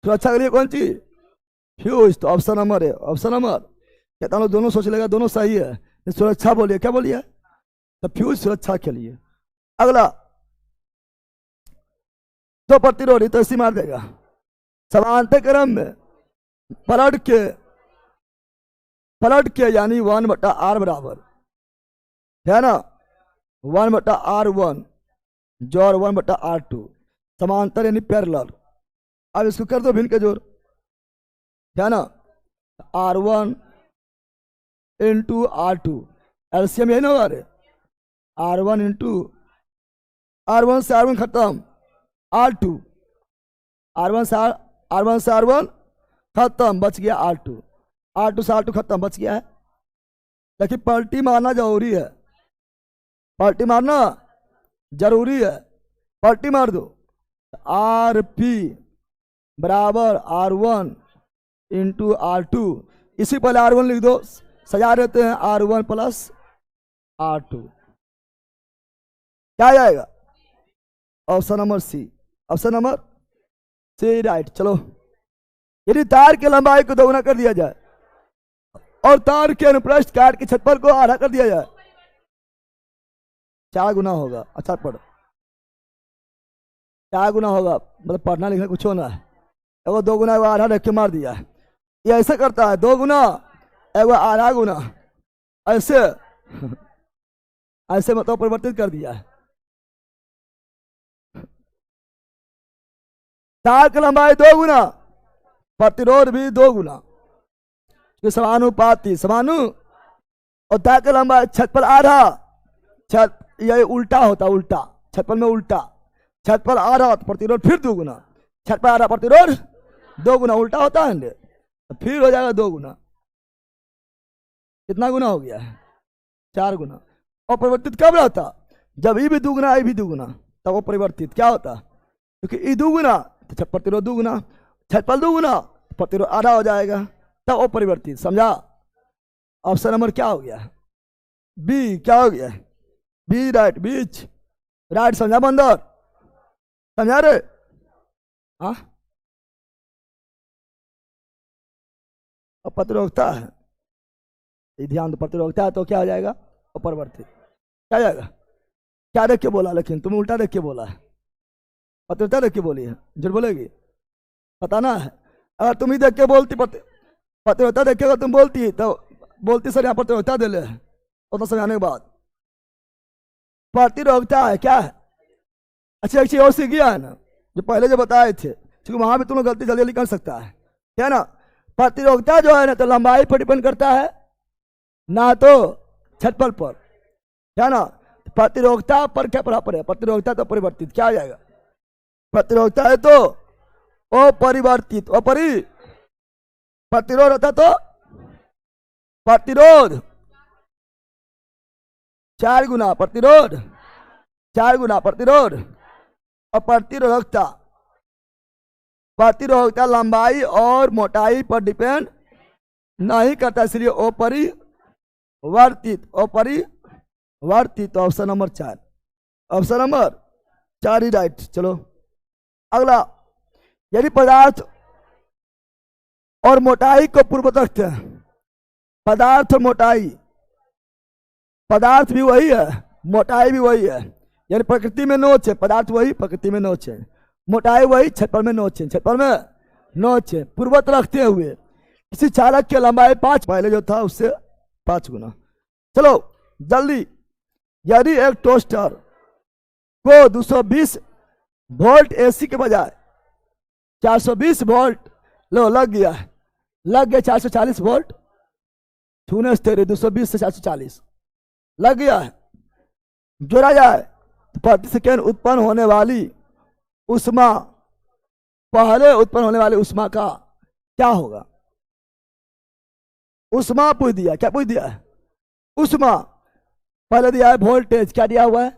सुरक्षा के लिए कौन चीज? फ्यूज। तो ऑप्शन नंबर है, ऑप्शन नंबर। कहता हूँ दोनों सोच लेगा, दोनों सही है। सुरक्षा बोलिए, क्या बोलिए? तो फ्यूज सुरक्षा के लिए। अगला, तो प्रतिरोधी तो इसी मार देगा। समांतर क्रम में पलट के यानी 1/r बराबर है ना, 1/r1 जोड़ 1/r2, समांतर यानी पैरेलल। अब इसको कर दो भिन्न के जोड़, है ना, r1 इंटू r2, एलसीएम यही ना होगा रे, r1 इंटू r1 से r1 खत्म, r2 r1 से r1 खत्म, बच गया r2, r2 से r2 खत्म, बच गया है। लेकिन पलटी मारना जरूरी है, पलटी मारना जरूरी है, पलटी मार दो। rp बराबर r1 इंटू r2, इसी पहले r1 लिख दो, सजा देते हैं r1 प्लस r2, क्या आ जाएगा? Option number C, option number C right. चलो यदि तार की लंबाई को दोगुना कर दिया जाए और तार के अनुप्रस्थ काट के छतपल को आधा कर दिया जाए, 4 गुना होगा। अच्छा पढ़, 4 गुना होगा, मतलब पढ़ना लिखना कुछ होना है। एगो 2 गुना एगो आधा रख के मार दिया है। ये ऐसे करता है, 2 गुना एगो आधा गुना, ऐसे ऐसे मतलब परिवर्तित कर दिया है। तार की लंबाई 2 गुना, प्रतिरोध भी 2 गुना, समानुपाती समानु। और तार की लंबाई छतपल आधा, छत ये उल्टा होता, उल्टा छतपल में उल्टा, छतपल आधा तो प्रतिरोध फिर 2 गुना, छतपल आधा प्रतिरोध 2 गुना, उल्टा होता है तो फिर हो जाएगा 2 गुना। कितना गुना हो गया है? 4 गुना। और परिवर्तित कब रहता? जब ई भी 2 गुना ई भी 2 गुना, तब वो परिवर्तित क्या होता? क्योंकि ई 2 गुना तो प्रतिरोध 2 गुना, छतपल 2 गुना प्रतिरोध आधा हो जाएगा, तब वो परिवर्तित। समझा? ऑप्शन नंबर क्या हो गया? बी। क्या हो गया? B right, B's right. समझा बंदर? समझा रे? हाँ, और प्रतिरोधता है, ध्यान दो, प्रतिरोधता है तो क्या हो जाएगा? अपरिवर्तित। क्या जाएगा? क्या देख के बोला? लेकिन तुम उल्टा देख के बोला है, प्रतिरोधता देख के बोली है, झूठ बोलेगी? बताना है। अगर तुम ही देख के बोलती, प्रतिरोधता देख के अगर तुम बोलती तो बोलती सर यहाँ प्रतिरोधता दे ले, उतना समझाने के बाद। प्रतिरोधता है क्या है? अच्छी अच्छी और सीख गया है ना, जो पहले जो बताए थे, क्योंकि वहां भी तुम लोग गलती जल्दी जल्दी कर सकता है ना। प्रतिरोधता जो है ना तो लंबाई पर डिपेंड करता है, ना तो छतपल पर, है ना। प्रतिरोधता पर क्या बराबर है? प्रतिरोधता तो परिवर्तित। क्या आ जाएगा? प्रतिरोधता है तो अपरिवर्तित, प्रतिरोध होता तो प्रतिरोध 4 गुना प्रतिरोध, 4 गुना प्रतिरोध। और प्रतिरोधकता, प्रतिरोधकता लंबाई और मोटाई पर डिपेंड नहीं करता, इसलिए अपरिवर्तित, अपरिवर्तित। ऑप्शन नंबर 4, ऑप्शन नंबर 4 ही राइट। चलो अगला, यदि पदार्थ और मोटाई को पूर्ववत रखते हैं, पदार्थ और मोटाई, पदार्थ भी वही है, मोटाई भी वही है, यानी प्रकृति में नोच है, पदार्थ वही, प्रकृति में नोच है, मोटाई वही, छतपल में नोच है, छतपल में नोच है। पूर्ववत रखते हुए किसी चालक की लंबाई 5, पहले जो था उससे 5 गुना। चलो जल्दी, यदि एक टोस्टर को 220 वोल्ट एसी के बजाय 420 वोल्ट लो लग गया है, लग गया 440 वोल्ट, छूने से तेरे 220 से 440 लग गया है, जोड़ा जाए तो प्रति सेकेंड उत्पन्न होने वाली उष्मा, पहले उत्पन्न होने वाली उष्मा का क्या होगा? उष्मा पूछ दिया, क्या पूछ दिया है? उष्मा। पहले दिया है वोल्टेज, क्या दिया हुआ है?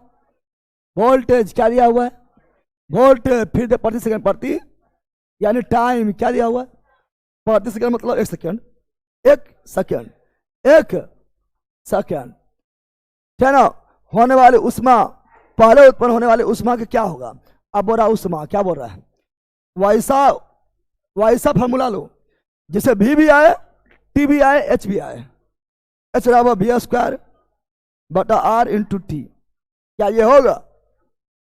वोल्टेज। क्या दिया हुआ है? वोल्टेज। फिर प्रति सेकंड, प्रति यानी टाइम, क्या दिया हुआ है? प्रति सेकंड मतलब 1 सेकंड, 1 सेकंड, 1 सेकंड, है ना। होने वाली उष्मा, पहले उत्पन्न होने वाली उष्मा का क्या होगा? अब बोल रहा उष्मा, क्या बोल रहा है? वैसा फॉर्मूला लो जिसे भी आए, टी भी आए, एच भी आए। एच बराबर v² बटा r इंटू टी। क्या ये होगा?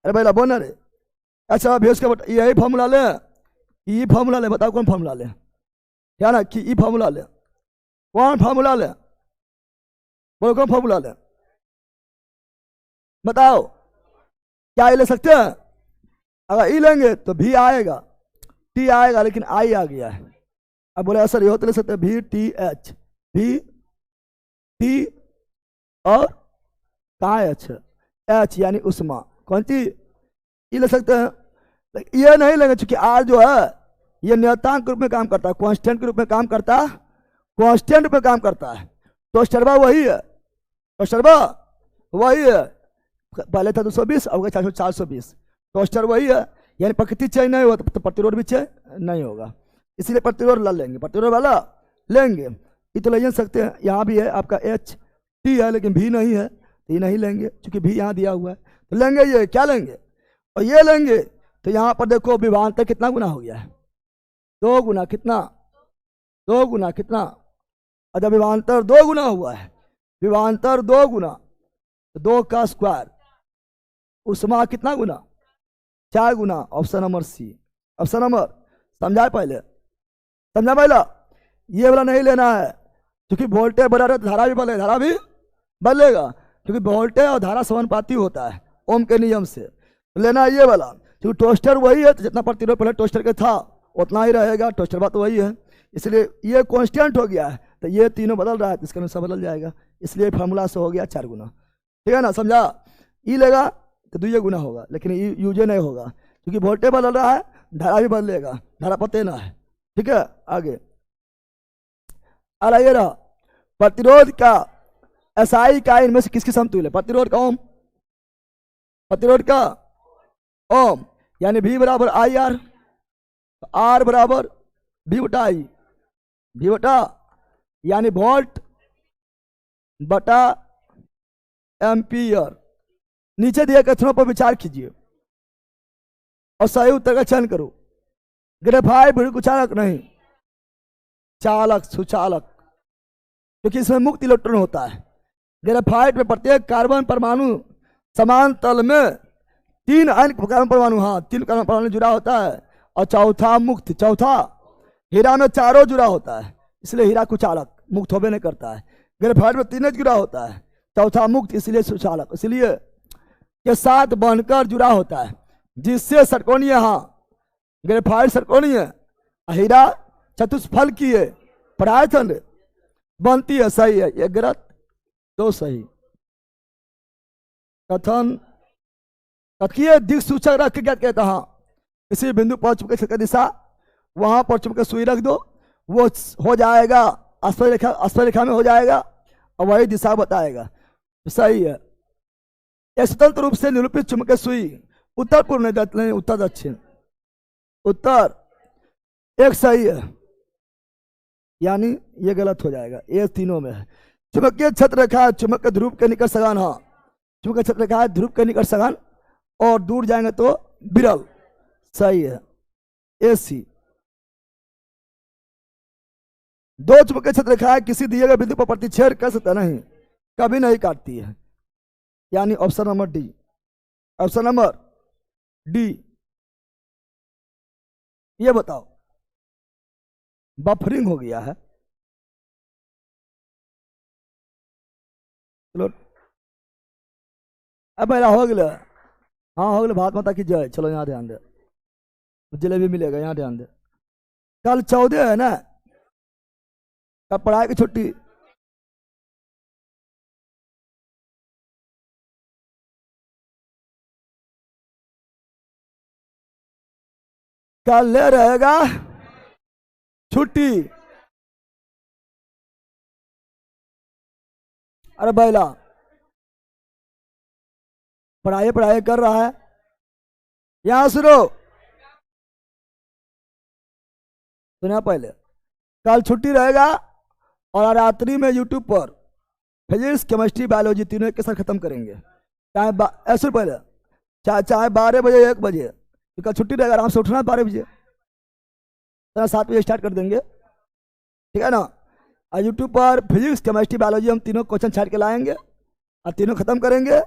अरे भाई बोलना रे। अच्छा v² बटा, यही फॉर्मूला ले, ई फॉर्मूला ले, बताओ कौन फॉर्मूला ले? क्या ना कि ई फॉर्मूला ले, कौन फॉर्मूला ले? बोलो कौन फॉर्मूला ले? बताओ, क्या ई ले सकते हैं? अगर ई लेंगे तो भी आएगा, टी आएगा, लेकिन आई आ गया है। अब बोले सर ये हो तो ले सकते हैं भी टी एच, भी टी और कहाँ है एच, एच यानी उष्मा, कौन सी ई ले सकते हैं। ये नहीं लेंगे क्योंकि आर जो है ये नियतांक रूप में काम करता है, कांस्टेंट के रूप में काम करता है, कांस्टेंट रूप में काम करता है। तो स्टरबा वही है, तो स्टरबा वही है, पहले था 220, अब 420, तो स्टर वही है, यानी प्रकृति चेंज नहीं हुआ तो प्रतिरोध भी चेंज नहीं होगा, इसीलिए प्रतिरोध ला लेंगे, प्रतिरोध वाला लेंगे। ये तो ले सकते हैं, यहाँ भी है आपका एच टी है लेकिन भी नहीं है, तो ये नहीं लेंगे क्योंकि भी यहाँ दिया हुआ है, तो लेंगे ये, क्या लेंगे? और ये लेंगे तो यहाँ पर देखो विभवांतर कितना गुना हो गया है, 2 गुना कितना, 2 गुना कितना, अच्छा विभवांतर 2 गुना हुआ है, विभवांतर 2 गुना, 2 का स्क्वायर, उष्मा कितना गुना, 4 गुना। Option number C. Option number समझाए पहले, समझा पहला, ये वाला नहीं लेना है, क्योंकि वोल्टेज बढ़ा रहे तो धारा भी बढ़ेगा, धारा भी बढ़ेगा, क्योंकि वोल्टेज और धारा समानुपाती होता है ओम के नियम से। तो लेना है ये वाला, क्योंकि टोस्टर वही है, तो जितना प्रतिरोध पहले टोस्टर के था उतना ही रहेगा, टोस्टर बात तो वही है, इसलिए ये कांस्टेंट हो गया है, तो ये तीनों बदल रहा है, तो इसके अनुसार बदल जाएगा, इसलिए फार्मूला से हो गया 4 गुना। ठीक है ना, समझा। ई लेगा तो 2 गुना होगा, लेकिन यूजे नहीं होगा, क्योंकि वोल्टेज बदल रहा है, धारा भी बदलेगा, धारा पते ना है। ठीक है, आगे ये रहा प्रतिरोध का एसआई का इनमें से किसकी समतुल्य है, प्रतिरोध का ओम, प्रतिरोध का ओम, यानी V बराबर आई आर, आर बराबर V बटा आई, V बटा यानी वोल्ट बटा एम्पियर। नीचे दिए कथनों पर विचार कीजिए और सही उत्तर का चयन करो। ग्रेफाइट कुचालक नहीं, चालक, सुचालक, क्योंकि इसमें मुक्त इलेक्ट्रॉन होता है। ग्रेफाइट में प्रत्येक कार्बन परमाणु समान तल में 3 अन्य कार्बन परमाणु, हाँ 3 कार्बन परमाणु जुड़ा होता है, और चौथा मुक्त, चौथा। हीरा में 4 जुड़ा होता है, इसलिए हीरा कुचालक, मुक्त होबे नहीं करता है। ग्रेफाइट में 3 जुड़ा होता है, चौथा मुक्त, इसलिए सुचालक, इसलिए के साथ बनकर जुड़ा होता है, जिससे षटकोणीय, हाँ ग्रेफाइट षटकोणीय, हीरा चतुष्फल की है, परायचंद बनती है। सही है, ये गलत, 2 सही। कथन कथकीय दिक्सूचक रख के क्या कहता, हाँ इसी बिंदु पर चुंबकीय क्षेत्र की दिशा, वहां पर चुंबकीय सुई रख दो, वो हो जाएगा अस्पर्श रेखा में हो जाएगा, और वही दिशा बताएगा। सही है। एक स्वतंत्र रूप से निरूपित चुंबकीय सुई उत्तर पूर्व नहीं, उत्तर दक्षिण, उत्तर एक सही है, यानी ये गलत हो जाएगा, ये तीनों में है। चुंबकीय क्षेत्र रेखा चुंबक ध्रुव के निकट सघन, हाँ चुंबकीय क्षेत्र रेखा है ध्रुव के निकट सघन, और दूर जाएंगे तो विरल। सही है, ए सी। 2 चुंबकीय क्षेत्र रेखाएं किसी दिए गए बिंदु पर प्रतिच्छेद कर सकता नहीं, कभी नहीं काटती है, यानी option number D. Option number D. ये बताओ, बफरिंग हो गया है, चलो अब मेरा हो गया, हाँ हो गया, भारत माता की जय। चलो यहाँ ध्यान दे, जलेबी मिलेगा, यहाँ ध्यान दे। कल 14 है ना, कल पढ़ाई की छुट्टी, कल ले रहेगा छुट्टी। अरे बैला पढ़ाई पढ़ाई कर रहा है, यहां सुनो, सुना पहले, कल छुट्टी रहेगा, और रात्रि में यूट्यूब पर फिजिक्स केमिस्ट्री बायोलॉजी तीनों एक के साथ खत्म करेंगे, चाहे ऐसे पहले चाहे 12 बजे 1 बजे, तो कल छुट्टी रहेगा, आराम से उठना 12 बजे, 7 बजे स्टार्ट कर देंगे। ठीक है ना, और यूट्यूब पर फिजिक्स केमिस्ट्री बायोलॉजी हम तीनों क्वेश्चन छाट के लाएंगे, और तीनों खत्म करेंगे।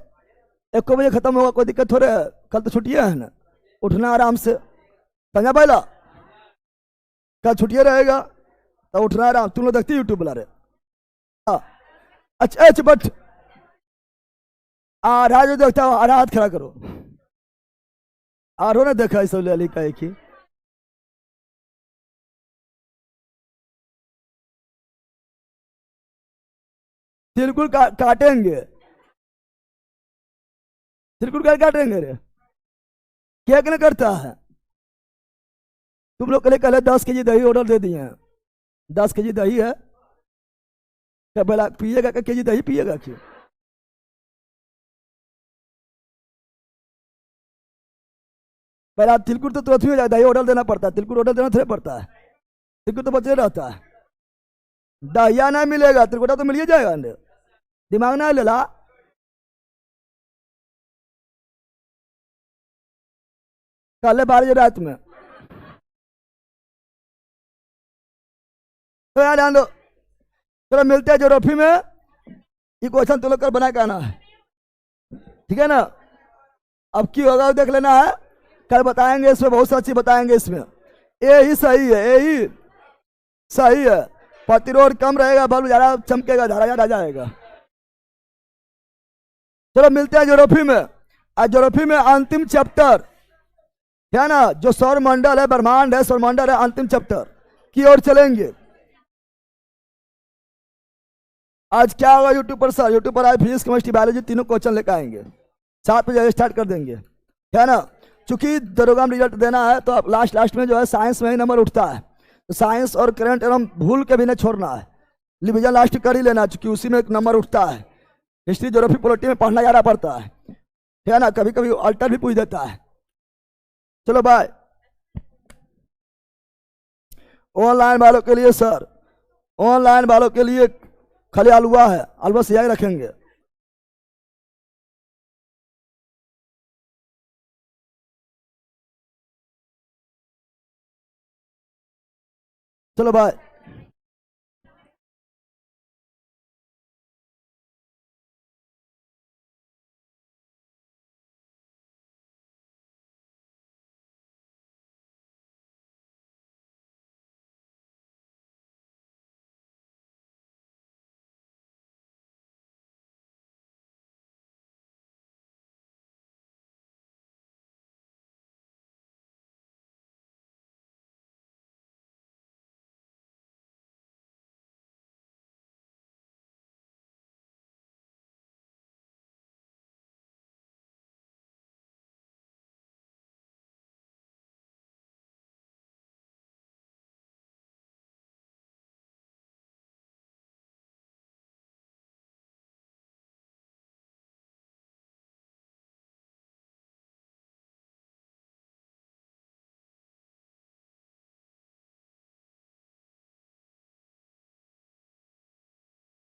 1 बजे खत्म होगा, कोई दिक्कत हो रहा है, कल तो छुट्टियां है ना, उठना आराम से, समझा पहला, कल छुट्टियां रहेगा तो उठना आराम। तुम लोग देखते यूट्यूब बुला रहे, अच्छा अच्छा, बट आधा जो देखता हो आधा हाथ खड़ा करो, आरो ने देखा इस अली का एक ही, तिलकुल काटेंगे, तिलकुल काटेंगे रे, क्या क्या करता है। तुम लोग के लिए कल 10 केजी दही ऑर्डर दे दिए हैं, 10 केजी दही है, क्या बोला पिएगा, क्या केजी दही पिएगा क्यों। पहले तिलकुट तो तुरंत ही हो जाए, दही ऑर्डर देना पड़ता है, तिलकुट ऑर्डर देना थोड़ा पड़ता है, तिलकुट तो बचे रहता है, दहिया नहीं मिलेगा, तिलकुटा तो मिल ही जाएगा, दिमाग ना ले ला। कल 12 बजे रात में तो यहाँ ध्यान दो। चलो मिलते हैं ज्योग्राफी में। ये क्वेश्चन तुम लोग कर बना के आना है, ठीक है ना। अब की होगा देख लेना है, कल बताएंगे इसमें, बहुत सारी चीज बताएंगे इसमें। ए ही सही है, ए ही सही है। प्रतिरोध कम रहेगा, बल्ब ज्यादा चमकेगा, धारा ज्यादा जाएगा। चलो मिलते हैं ज्योग्राफी में। आज ज्योग्राफी में अंतिम चैप्टर है ना, जो सौर मंडल है, ब्रह्मांड है, सौर मंडल है, अंतिम चैप्टर की ओर चलेंगे। आज क्या होगा यूट्यूब पर सर, यूट्यूब पर आज फिजिक्स केमिस्ट्री बायोलॉजी तीनों क्वेश्चन लेकर आएंगे, 7 बजे स्टार्ट कर देंगे, है ना। चूंकि दरोगा में रिजल्ट देना है तो अब लास्ट में जो है साइंस में ही नंबर उठता है, तो साइंस और करंट एकदम भूल के भी नहीं छोड़ना है, रिविजन लास्ट कर ही लेना, चूंकि उसी में एक नंबर उठता है। हिस्ट्री ज्योग्राफी पॉलिटी में पढ़ना ज्यादा पड़ता है ना, कभी कभी अल्टर भी पूछ देता है। चलो बाय। ऑनलाइन वालों के लिए सर, ऑनलाइन वालों के लिए खाली अलवा है, अलवा से यही रखेंगे। चलो बाय।